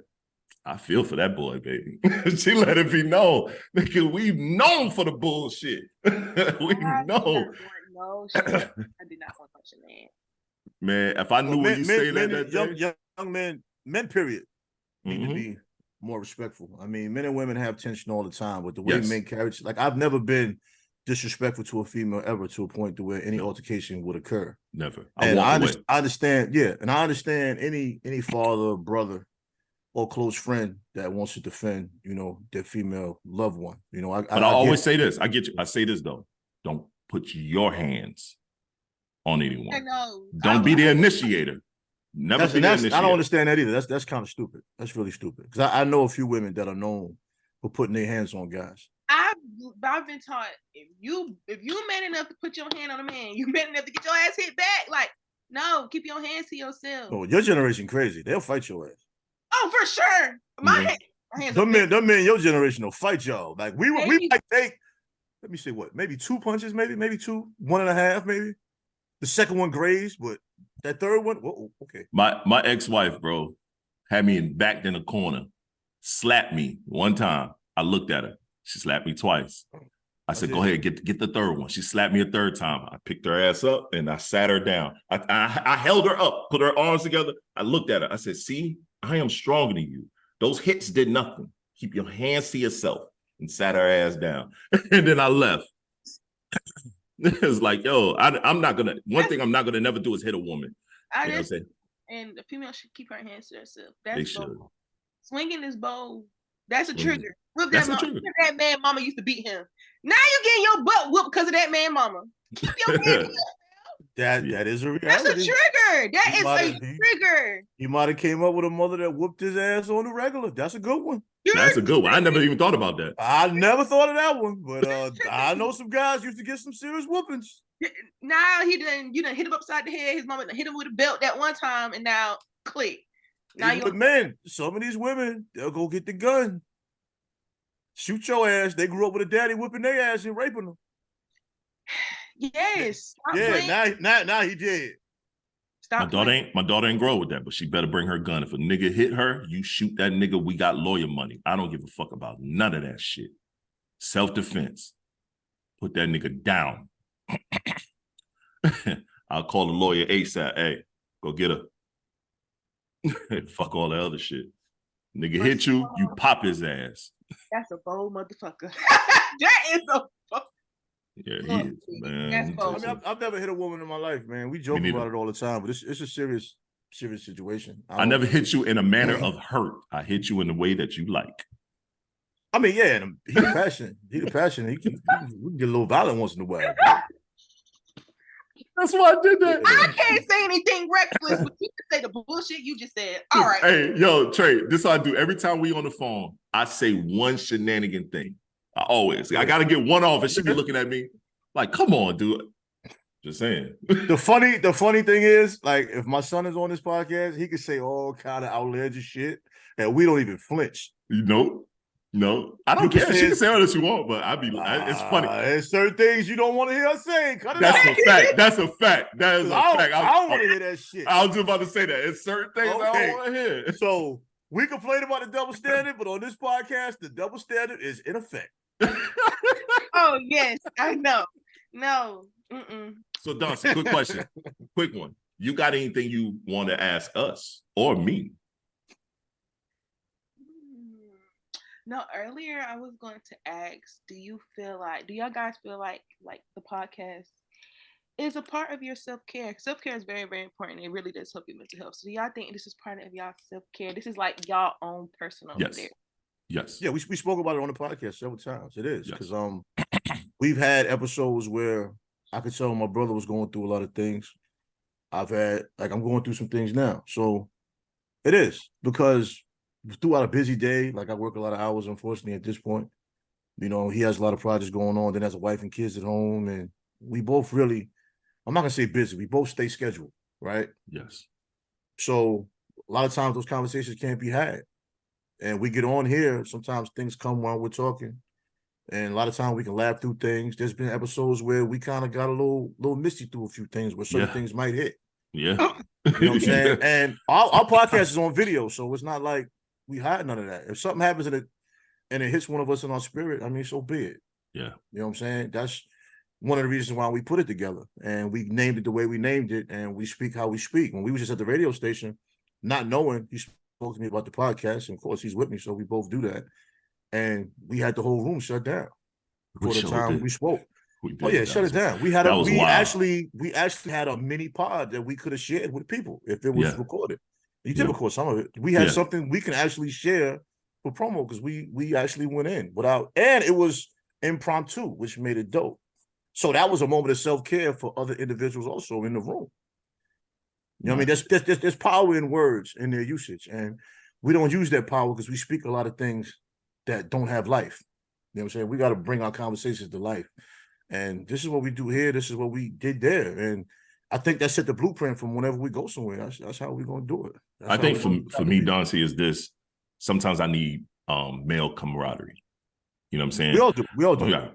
S2: "I feel for that boy, baby." She let it be known. Nigga, we've known for the bullshit. We know.
S4: No, I did not want such a man.
S2: Man, if I knew when you say that
S3: young men, period, need to be more respectful. I mean, men and women have tension all the time, but the way men carry, like I've never been disrespectful to a female ever to a point to where any altercation would occur.
S2: Never.
S3: And I understand, and I understand any father, brother, or close friend that wants to defend, their female loved one.
S2: But I always say this. I get you. I say this though. Don't put your hands on anyone.
S4: I know.
S2: Don't be the initiator. Never be the initiator.
S3: I don't understand that either. That's kind of stupid. That's really stupid. Because I know a few women that are known for putting their hands on guys.
S4: I've been taught if you man enough to put your hand on a man, you man enough to get your ass hit back. Like, no, keep your hands to yourself.
S3: Oh, your generation crazy. They'll fight your ass.
S4: Oh, for sure. My hands. Them
S3: men, your generation will fight y'all. Like we might take. Let me say what? Maybe 2 punches, maybe 2, 1.5, maybe. The second one grazed, but that third one, okay.
S2: My ex-wife, bro, had me backed in a corner, slapped me one time. I looked at her. She slapped me twice. I said, "Go ahead, get the third one." She slapped me a third time. I picked her ass up and I sat her down. I held her up, put her arms together. I looked at her. I said, "See, I am stronger than you. Those hits did nothing. Keep your hands to yourself." And sat her ass down. And then I left. It's like, yo, I'm not gonna. One thing I'm not gonna never do is hit a woman. You know what I'm saying?
S4: And the female should keep her hands to herself.
S2: They should.
S4: Swinging is bold. That's a trigger. Look,
S2: that's a trigger.
S4: That man mama used to beat him. Now you getting your butt whooped because of that man mama. Keep your hands to yourself.
S3: That is a reality.
S4: That's a trigger. That is a trigger.
S3: He might have came up with a mother that whooped his ass on the regular. That's a good one.
S2: That's a good one. I never even thought about that.
S3: I never thought of that one, but I know some guys used to get some serious whoopings.
S4: Now you done hit him upside the head. His mama done hit him with a belt that one time, and now click. Now
S3: but man, some of these women, they'll go get the gun, shoot your ass. They grew up with a daddy whipping their ass and raping them.
S4: Yes.
S3: Now he did.
S2: My daughter ain't grow with that, but she better bring her gun. If a nigga hit her, you shoot that nigga. We got lawyer money. I don't give a fuck about none of that shit. Self-defense. Put that nigga down. I'll call the lawyer ASAP. Hey, go get her. Fuck all the other shit. Nigga hit you, you pop his ass.
S4: That's a bold motherfucker. That is a
S2: Yeah, he is, man.
S3: I mean, I've never hit a woman in my life, man. We joke about it all the time, but it's a serious situation.
S2: I never hit you in a manner of hurt. I hit you in the way that you like.
S3: I mean, yeah, he the passion. We can get a little violent once in a while.
S2: That's why I did that.
S4: I can't say anything reckless, but you can say the bullshit you just said. All right.
S2: Hey, yo, Trey, this is what I do. Every time we on the phone, I say one shenanigan thing. I got to get one off, and she be looking at me like, "Come on, dude. Just saying.
S3: The funny thing is, like, if my son is on this podcast, he can say all kind of outlandish shit, and we don't even flinch.
S2: No, I don't care. She can say all that she want, but it's funny.
S3: There's certain things you don't want to hear us say. Cut it
S2: That's
S3: out.
S2: a fact. That's a fact. That is a fact.
S3: I don't want to hear that shit.
S2: I was just about to say that. It's certain things I don't want to hear.
S3: So we complain about the double standard, but on this podcast, the double standard is in effect.
S4: Oh yes, I know. No.
S2: So, Dancia, quick question. Quick one. You got anything you want to ask us or me?
S4: No, earlier I was going to ask, do y'all guys feel like the podcast is a part of your self-care? Self-care is very, very important. It really does help your mental health. So do y'all think this is part of y'all self-care? This is like y'all own personal there.
S2: Yes.
S3: Yeah, we spoke about it on the podcast several times. It is because we've had episodes where I could tell my brother was going through a lot of things. I'm going through some things now. So it is because throughout a busy day, like I work a lot of hours, unfortunately, at this point. You know, he has a lot of projects going on, then has a wife and kids at home, and we both really, I'm not gonna say busy, we both stay scheduled, right?
S2: Yes.
S3: So a lot of times those conversations can't be had. And we get on here, sometimes things come while we're talking. And a lot of times we can laugh through things. There's been episodes where we kind of got a little misty through a few things where certain things might hit.
S2: Yeah.
S3: You know what I'm saying? And our podcast is on video, so it's not like we hide none of that. If something happens and it hits one of us in our spirit, I mean, so be it.
S2: Yeah.
S3: You know what I'm saying? That's one of the reasons why we put it together. And we named it the way we named it, and we speak how we speak. When we was just at the radio station, not knowing, he spoke to me about the podcast, and of course he's with me, so we both do that. And we had the whole room shut down for the time we spoke. Shut it down. We actually had a mini pod that we could have shared with people if it was recorded. You did record some of it. We had something we can actually share for promo because we actually went in and it was impromptu, which made it dope. So that was a moment of self-care for other individuals also in the room. You know what I mean? There's power in words and their usage, and we don't use that power because we speak a lot of things that don't have life. You know what I'm saying? We got to bring our conversations to life. And this is what we do here. This is what we did there. And I think that set the blueprint from whenever we go somewhere. That's how we're going to do it.
S2: I think for me, Dancia, is this. Sometimes I need male camaraderie. You know what I'm saying?
S3: We all do.
S2: Yeah,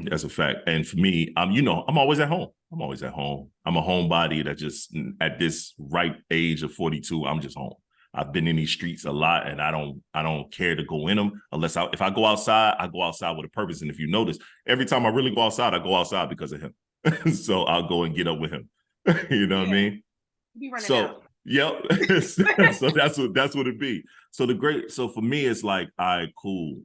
S2: that's a fact. And for me, I'm always at home. I'm a homebody that just, at this ripe age of 42, I'm just home. I've been in these streets a lot, and I don't care to go in them unless if I go outside, I go outside with a purpose. And if you notice, every time I really go outside, I go outside because of him. So I'll go and get up with him. You know what I mean?
S4: Be running out.
S2: Yep. So that's what it be. So for me, it's like, all right, cool.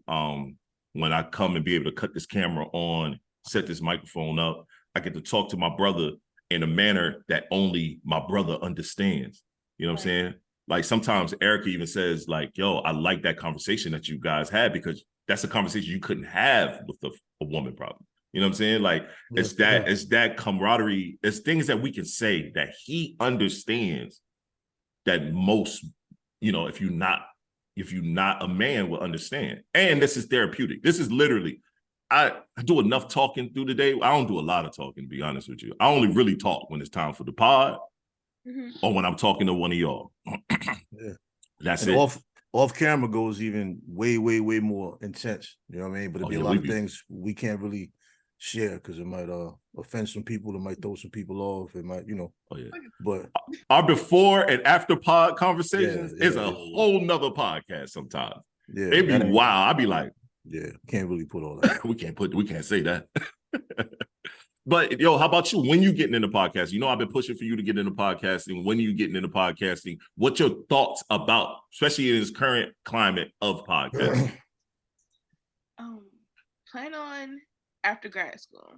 S2: When I come and be able to cut this camera on, set this microphone up, I get to talk to my brother in a manner that only my brother understands. You know what I'm saying? Like sometimes Erica even says like, yo, I like that conversation that you guys had because that's a conversation you couldn't have with a woman probably. You know what I'm saying? Like it's that camaraderie. It's things that we can say that he understands that most, if you're not a man will understand. And this is therapeutic. This is literally, I do enough talking through the day. I don't do a lot of talking, to be honest with you. I only really talk when it's time for the pod or when I'm talking to one of y'all. That's
S3: and
S2: it.
S3: Off camera goes even way, way, way more intense. You know what I mean? But there'll be a lot of things we can't really share because it might offend some people. It might throw some people off. It might, But
S2: our before and after pod conversations is a whole nother podcast sometimes. Yeah, it'd be wild. I'd be like,
S3: can't really put all that.
S2: we can't say that. But how about you? When you getting into podcasting? I've been pushing for you to get into podcasting. When are you getting into podcasting? What's your thoughts about, especially in this current climate of podcasting?
S4: Plan on after grad school.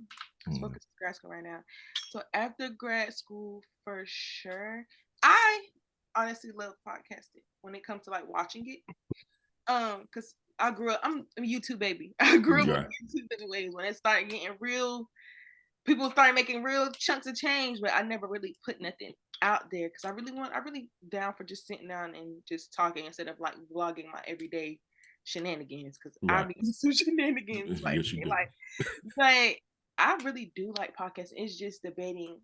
S4: I'm focused on grad school right now. So after grad school, for sure. I honestly love podcasting when it comes to like watching it. Because I grew up, I'm a YouTube baby. I grew up with YouTube anyways. When it started getting real, people started making real chunks of change, but I never really put nothing out there because I really down for just sitting down and just talking instead of like vlogging my everyday shenanigans because I be some shenanigans but I really do like podcasts. It's just debating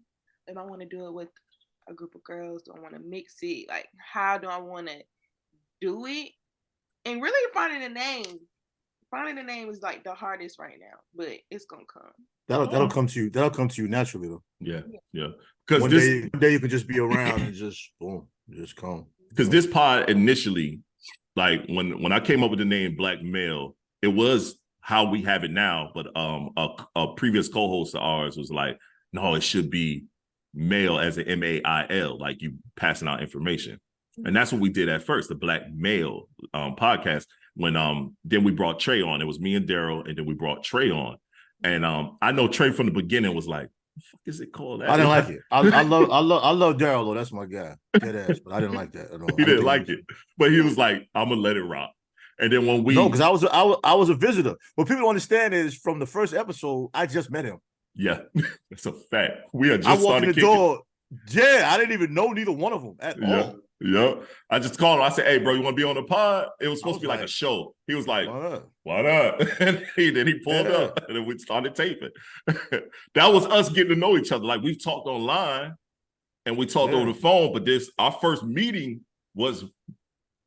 S4: if I want to do it with a group of girls. Do I want to mix it? Like, how do I want to do it? And really finding a name. Finding a name is like the hardest right now, but it's gonna come.
S3: That'll come to you. That'll come to you naturally though.
S2: Yeah. Because
S3: one day you can just be around and just boom, just come.
S2: Because this pod initially, like when I came up with the name Black Male, it was how we have it now. But a previous co-host of ours was like, no, it should be male as an MAIL, like you passing out information. And that's what we did at first, the Black Male podcast. When then we brought Trey on. It was me and Daryl, and then we brought Trey on. And I know Trey from the beginning was like, what the fuck is it called?
S3: I didn't like it. I love Daryl though. That's my guy. Dead ass, but I didn't like that at all.
S2: He didn't like it, but he was like, I'm gonna let it rock. And then when we
S3: because I was a visitor. What people don't understand is from the first episode, I just met him.
S2: Yeah, that's a fact. We are just
S3: I walked in the door. Yeah, I didn't even know neither one of them at all.
S2: Yeah. I just called him. I said, hey, bro, you want to be on the pod? It was supposed to be like a show. He was like, why not? And then he pulled up, and then we started taping. That was us getting to know each other. Like, we've talked online, and we talked over the phone, but our first meeting was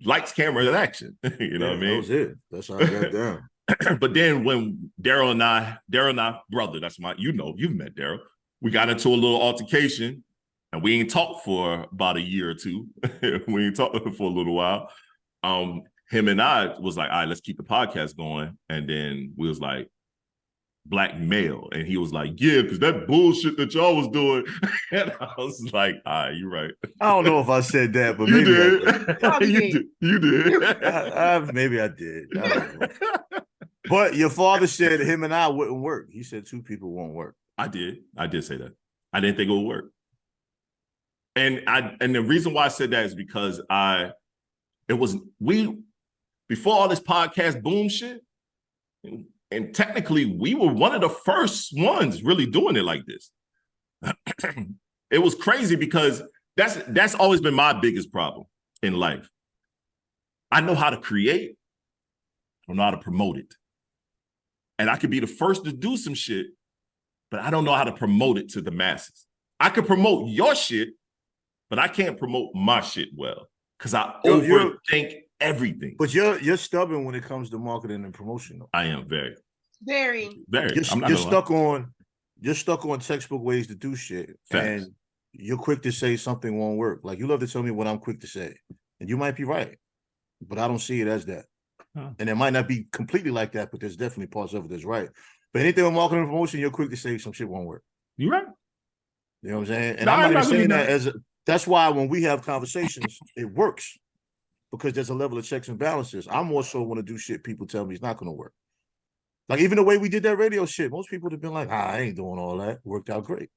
S2: lights, camera, and action. You know what I mean?
S3: That was it. That's how I got down.
S2: But then when Daryl and I, brother, that's you've met Daryl. We got into a little altercation. And we ain't talked for about a year or two. We ain't talked for a little while. Him and I was like, all right, let's keep the podcast going. And then we was like, Black Male. And he was like, yeah, because that bullshit that y'all was doing. And I was like, all right, you're right.
S3: I don't know if I said that, but
S2: you
S3: maybe
S2: did.
S3: I
S2: did. You did.
S3: Maybe I did. I don't know. But your father said him and I wouldn't work. He said two people won't work.
S2: I did say that. I didn't think it would work. And the reason why I said that is because before all this podcast boom shit, and technically we were one of the first ones really doing it like this. It was crazy because that's always been my biggest problem in life. I know how to create, I don't know how to promote it. And I could be the first to do some shit, but I don't know how to promote it to the masses. I could promote your shit, but I can't promote my shit well because I overthink everything.
S3: But you're stubborn when it comes to marketing and promotion, though.
S2: I am very.
S3: You're stuck on textbook ways to do shit, and you're quick to say something won't work. Like, you love to tell me what I'm quick to say, and you might be right, but I don't see it as that. And it might not be completely like that, but there's definitely parts of it that's right. But anything with marketing and promotion, you're quick to say some shit won't work.
S2: You're right.
S3: You know what I'm saying? And I'm not even saying that that's why when we have conversations, it works because there's a level of checks and balances. I'm more so want to do shit people tell me it's not going to work. Like, even the way we did that radio shit, most people have been like, I ain't doing all that. Worked out great.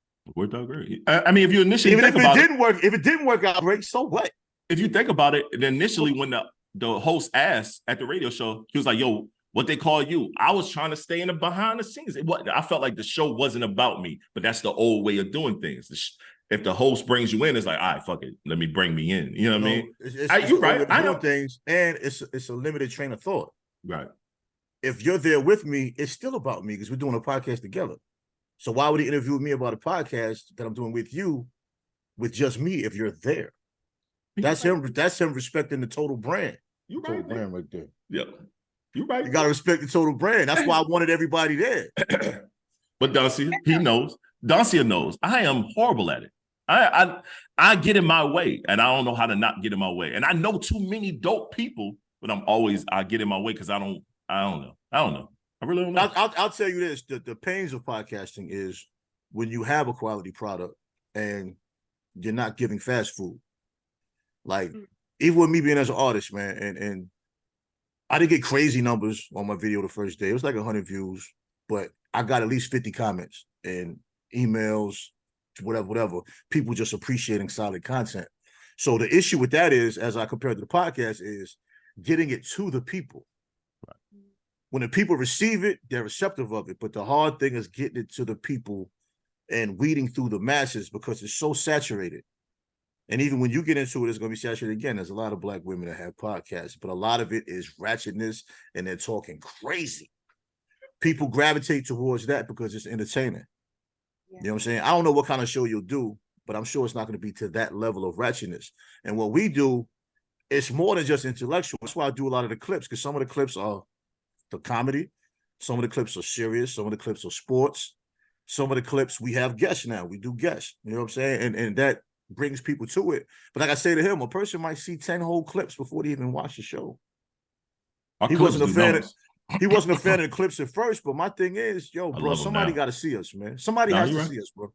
S2: I mean, if you initially
S3: if it didn't work out great, so what?
S2: If you think about it, then initially when the host asked at the radio show, he was like, yo, what they call you? I was trying to stay in the behind the scenes. I felt like the show wasn't about me, but that's the old way of doing things. If the host brings you in, it's like, all right, fuck it, let me bring me in. You know what I mean? You're right. I know
S3: things, and it's a limited train of thought.
S2: Right.
S3: If you're there with me, it's still about me because we're doing a podcast together. So why would he interview me about a podcast that I'm doing with you, with just me, if you're there? That's him respecting the total brand.
S2: You're
S3: total
S2: right,
S3: brand right there.
S2: Yep. You're right.
S3: You gotta respect the total brand. That's why I wanted everybody there.
S2: But Dancia, he knows. Dancia knows. I am horrible at it. I get in my way, and I don't know how to not get in my way. And I know too many dope people, but I get in my way because I don't know. I really don't know.
S3: I'll tell you this: the pains of podcasting is when you have a quality product and you're not giving fast food. Like, even with me being as an artist, man, and I didn't get crazy numbers on my video the first day. It was like 100 views, but I got at least 50 comments and emails, whatever. People just appreciating solid content. So the issue with that is, as I compare to the podcast, is getting it to the people. Right. When the people receive it, they're receptive of it. But the hard thing is getting it to the people and weeding through the masses because it's so saturated. And even when you get into it, it's going to be saturated again. There's a lot of Black women that have podcasts, but a lot of it is ratchetness and they're talking crazy. people gravitate towards that because it's entertaining.
S4: Yeah.
S3: You know what I'm saying? I don't know what kind of show you'll do, but I'm sure it's not going to be to that level of wretchedness. And what we do, it's more than just intellectual. That's why I do a lot of the clips, because some of the clips are the comedy, some of the clips are serious, some of the clips are sports, some of the clips we have guests now. We do guests. You know what I'm saying? And that brings people to it. But like I say to him, a person might see 10 whole clips before they even watch the show. He wasn't a fan of the clips at first, but my thing is, yo, bro, somebody got to see us, man. Somebody has to see us, bro.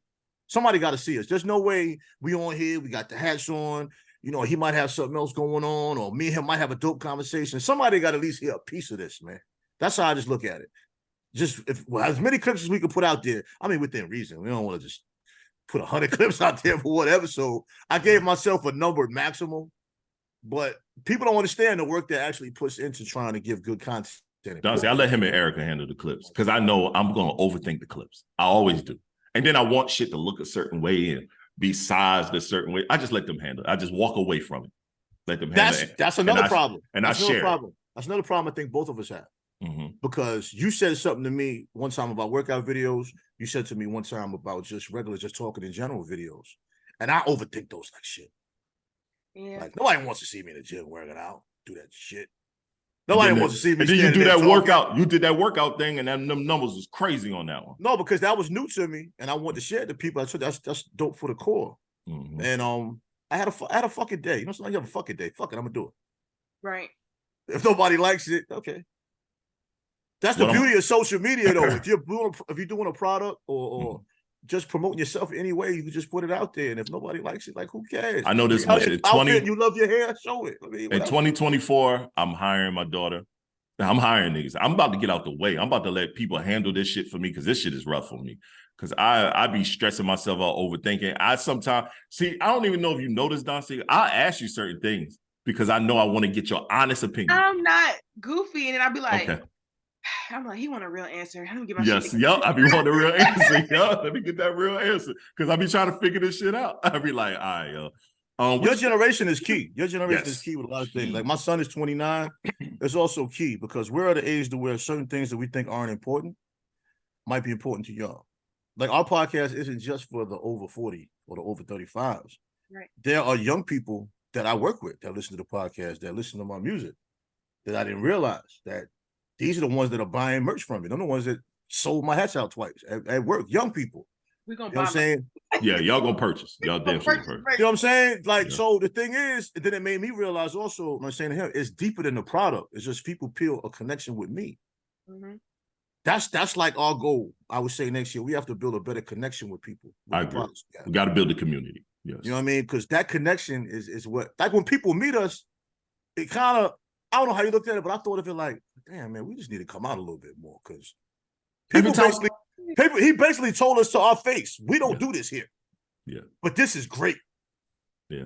S3: Somebody got to see us. There's no way we on here, we got the hats on. You know, he might have something else going on, or me and him might have a dope conversation. Somebody got to at least hear a piece of this, man. That's how I just look at it. Just as many clips as we can put out there. I mean, within reason. We don't want to just put 100 clips out there for whatever. So I gave myself a numbered maximum, but people don't understand the work that actually puts into trying to give good content.
S2: Dancia, I let him and Erica handle the clips because I know I'm going to overthink the clips. I always do. And then I want shit to look a certain way and be sized a certain way. I just let them handle it. I just walk away from it. Let them handle it.
S3: That's another problem.
S2: That's another
S3: problem. That's another problem I think both of us have. Mm-hmm. Because you said something to me one time about workout videos. You said to me one time about just talking in general videos. And I overthink those like shit. Yeah. Like nobody wants to see me in the gym working out, do that shit. Nobody wants to see me.
S2: And then you do that workout. You did that workout thing, and them numbers was crazy on that one.
S3: No, because that was new to me, and I want to share it to people. I said that's dope for the core. Mm-hmm. And I had a fucking day. You know, sometimes you have a fucking day. Fuck it, I'm gonna do it.
S4: Right.
S3: If nobody likes it, okay. That's the beauty of social media, though. If you're doing a product or just promoting yourself anyway, you can just put it out there, and if nobody likes it, like who cares?
S2: I know this much.
S3: You love your hair, show it.
S2: In 2024, I'm hiring my daughter. I'm hiring niggas. I'm about to get out the way. I'm about to let people handle this shit for me because this shit is rough for me. Because I be stressing myself out, overthinking. I don't even know if you noticed, Dancia. I'll ask you certain things because I know I want to get your honest opinion.
S4: I'm not goofy, and I'll be like,
S2: okay.
S4: I'm like, he want a real answer. Let me get my
S2: shit. I be wanting a real answer. Let me get that real answer. Because I be trying to figure this shit out. I be like, all right, yo.
S3: Your generation is key. Your generation is key with a lot of things. Like my son is 29. It's also key because we're at an age to where certain things that we think aren't important might be important to y'all. Like our podcast isn't just for the over 40 or the over 35s.
S4: Right.
S3: There are young people that I work with that listen to the podcast, that listen to my music, that I didn't realize that these are the ones that are buying merch from me. They're the ones that sold my hats out twice at work. Young people.
S4: We're gonna
S3: you know what I'm saying?
S2: Yeah, y'all gonna purchase. Y'all damn sure purchase.
S3: You know what I'm saying? Like, so the thing is, then it made me realize also, when I'm saying to him, it's deeper than the product. It's just people feel a connection with me. Mm-hmm. That's like our goal. I would say next year, we have to build a better connection with people.
S2: I agree. We got to build a community. Yes.
S3: You know what I mean? Because that connection is what, like when people meet us, it kind of, I don't know how you looked at it, but I thought of it like, damn, man, we just need to come out a little bit more because he basically told us to our face, we don't do this here.
S2: Yeah.
S3: But this is great.
S2: Yeah.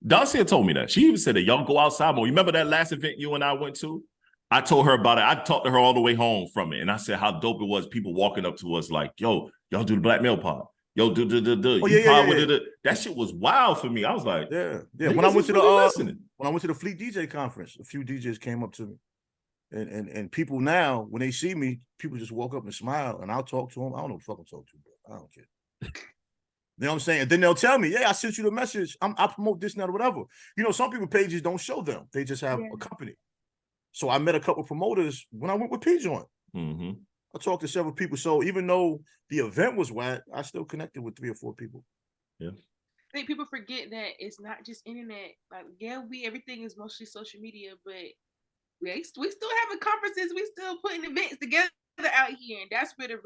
S2: Dancia told me that. She even said that y'all go outside more. You remember that last event you and I went to? I told her about it. I talked to her all the way home from it. And I said how dope it was. People walking up to us like, yo, y'all do the Black Male Pod. Yo, do. That shit was wild for me. I was like,
S3: yeah. When I went to the Fleet DJ conference, a few DJs came up to me. And people now, when they see me, people just walk up and smile, and I'll talk to them. I don't know what the fuck I'm talking to, bro. I don't care. You know what I'm saying? And then they'll tell me, yeah, I sent you the message. I promote this and that or whatever. You know, some people pages don't show them. They just have a company. So I met a couple of promoters when I went with P-Joint.
S2: Mm-hmm.
S3: I talked to several people. So even though the event was whack, I still connected with 3 or 4 people.
S2: Yeah.
S4: I think people forget that it's not just internet. Like, everything is mostly social media, but we still having conferences. We still putting events together out here, and that's where the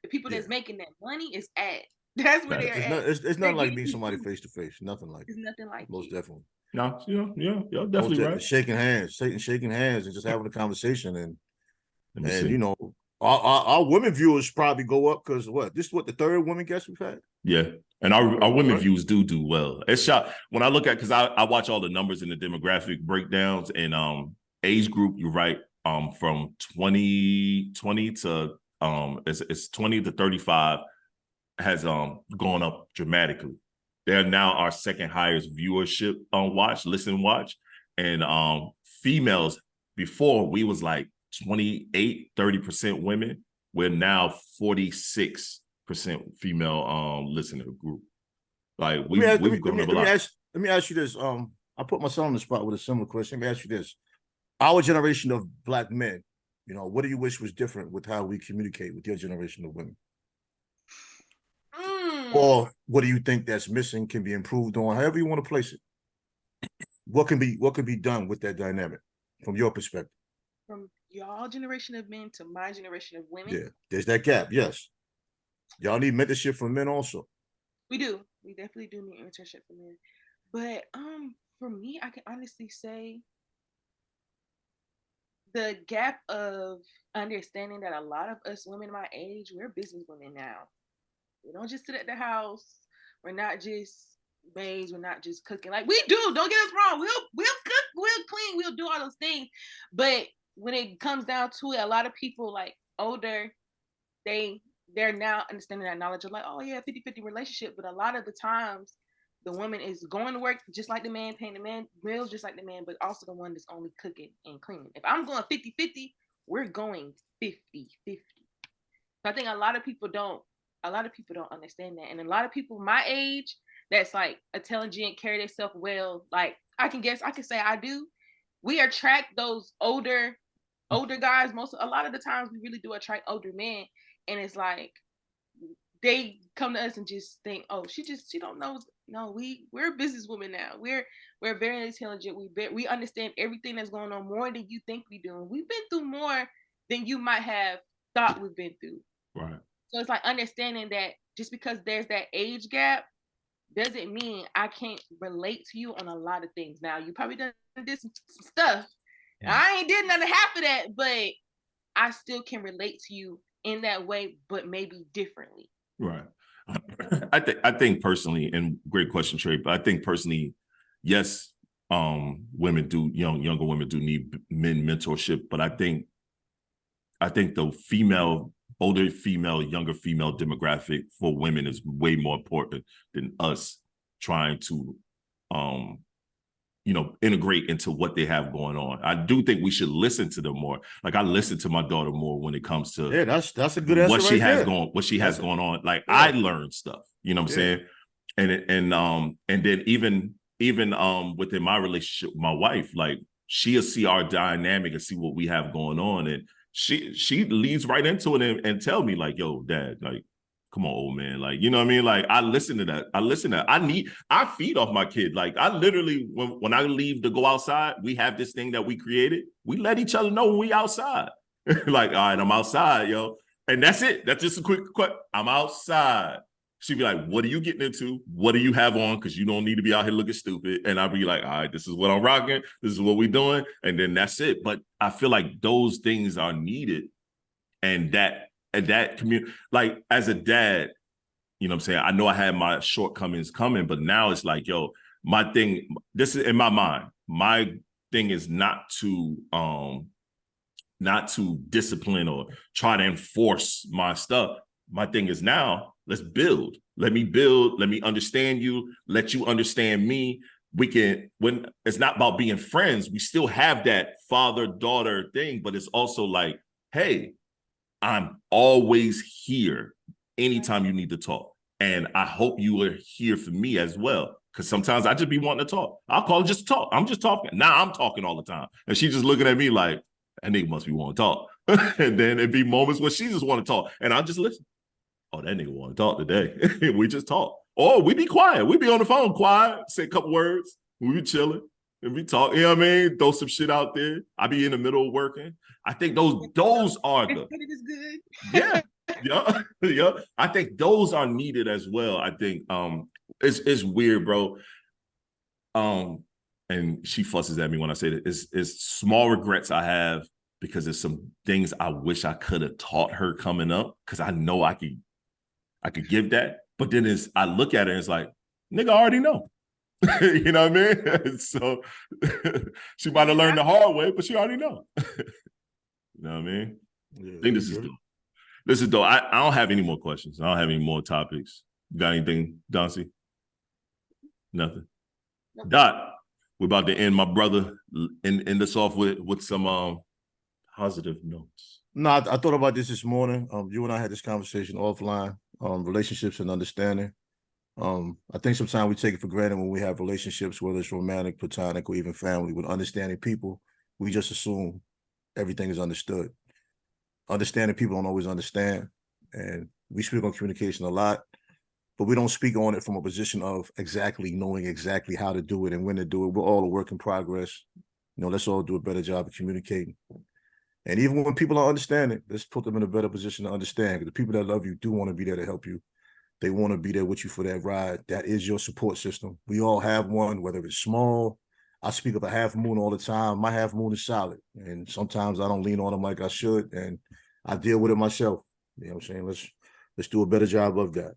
S4: people that's making that money is at. That's where they're at.
S3: It's nothing like meeting somebody face to face. Nothing like it.
S4: It's nothing like
S3: most definitely.
S2: No, yeah, definitely right.
S3: Shaking hands and just having a conversation, and you know, our women viewers probably go up because this is the 3rd women guest we've had.
S2: Yeah, and our women views do well. It's shot when I look at because I watch all the numbers and the demographic breakdowns and age group. You're right. From 20 to it's 20 to 35 has gone up dramatically. They're now our second highest viewership on watch, and females before we was like 28, 30% women. we're now 46% female listener group. Like we've grown up a lot.
S3: Let me ask you this. I put myself on the spot with a similar question. Let me ask you this. Our generation of Black men, you know, what do you wish was different with how we communicate with your generation of women? Or what do you think that's missing, can be improved on, however you want to place it? What can be done with that dynamic from your perspective?
S4: From y'all generation of men to my generation of women?
S3: Yeah, there's that gap, yes. Y'all need mentorship from men also.
S4: We do. We definitely do need mentorship from men. But for me, I can honestly say the gap of understanding that a lot of us women my age, we're business women now. We don't just sit at the house. We're not just babes. We're not just cooking. Like we do. Don't get us wrong. We'll cook. We'll clean. We'll do all those things. But when it comes down to it, a lot of people like older, they're now understanding that knowledge of like, oh yeah, 50-50 relationship. But a lot of the times, the woman is going to work just like the man, paying the man bills just like the man, but also the one that's only cooking and cleaning. If I'm going 50-50, we're going 50-50. So I think a lot of people don't understand that. And a lot of people my age that's like intelligent, carry themselves well, like I can say I do. We attract those older guys. A lot of the times we really do attract older men. And it's like they come to us and just think, oh, she don't know. No, we're businesswomen now. We're very intelligent. We understand everything that's going on more than you think we do. And we've been through more than you might have thought we've been through.
S2: Right.
S4: So it's like understanding that just because there's that age gap doesn't mean I can't relate to you on a lot of things. Now you probably done some stuff. Yeah. I ain't did none of half of that, but I still can relate to you in that way, but maybe differently.
S2: Right. I think personally, and great question, Trey, but I think personally, yes, women do, younger women do need men mentorship, but I think the older female, younger female demographic for women is way more important than us trying to integrate into what they have going on. I do think we should listen to them more. Like I listen to my daughter more when it comes to
S3: that's a good answer
S2: what she has going on. Like yeah. I learn stuff, you know what I'm saying? And then even within my relationship with my wife, like she'll see our dynamic and see what we have going on. And she leads right into it and tell me like, yo, dad, like, come on, old man. Like, you know what I mean? Like, I listen to that. I feed off my kid. Like, I literally, when I leave to go outside, we have this thing that we created. We let each other know when we outside. Like, all right, I'm outside, yo. And that's it. That's just a quick, I'm outside. She'd be like, what are you getting into? What do you have on? Because you don't need to be out here looking stupid. And I'd be like, all right, this is what I'm rocking. This is what we're doing. And then that's it. But I feel like those things are needed. And that community, like as a dad, you know what I'm saying? I know I had my shortcomings coming, but now it's like, yo, my thing, this is in my mind. My thing is not to discipline or try to enforce my stuff. My thing is now, let's build. Let me build. Let me understand you. Let you understand me. When it's not about being friends, we still have that father-daughter thing, but it's also like, hey, I'm always here anytime you need to talk. And I hope you are here for me as well. Because sometimes I just be wanting to talk. I'll call just to talk. I'm just talking. Now I'm talking all the time. And she's just looking at me like, that nigga must be wanting to talk. And then it'd be moments where she just want to talk. And I'll just listen. Oh, that nigga want to talk today. We just talk. Or we be quiet. We be on the phone quiet, say a couple words. We be chilling. And we talk, you know what I mean? Throw some shit out there. I be in the middle of working. I think those are the
S4: it is
S2: Yeah.
S4: good.
S2: Yeah. I think those are needed as well. I think it's weird, bro. And she fusses at me when I say that. It's small regrets I have because there's some things I wish I could have taught her coming up because I know I could give that. But then I look at it and it's like, nigga, I already know. You know what I mean? So she might have learned the hard way, but she already know. You know what I mean? Yeah, I think this is dope. This is dope. I don't have any more questions. I don't have any more topics. You got anything, Dancia? Nothing. Nope. Dot, we're about to end, my brother, end this off with some positive notes.
S3: No, I thought about this morning. You and I had this conversation offline. Relationships and understanding. I think sometimes we take it for granted when we have relationships, whether it's romantic, platonic, or even family, with understanding people. We just assume everything is understood. Understanding people don't always understand, and we speak on communication a lot, but we don't speak on it from a position of exactly knowing exactly how to do it and when to do it. We're all a work in progress. Let's all do a better job of communicating. And even when people don't understand it, let's put them in a better position to understand. Because the people that love you do want to be there to help you. They want to be there with you for that ride. That is your support system. We all have one, whether it's small. I speak of a half moon all the time. My half moon is solid. And sometimes I don't lean on them like I should. And I deal with it myself. You know what I'm saying? Let's do a better job of that.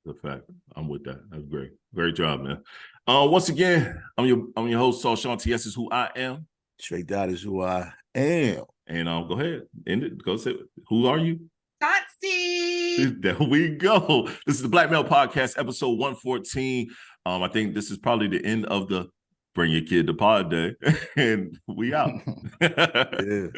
S2: The fact. I'm with that. That's great. Great job, man. Once again, I'm your host, TallShon. TS is who I am.
S3: Tre-Dot is who I am.
S2: And go ahead. End it. Go say, who are you?
S4: Dancia.
S2: There we go. This is the Black Male Podcast, episode 114. I think this is probably the end of the Bring Your Kid to Pod Day. And we out.
S3: Yeah.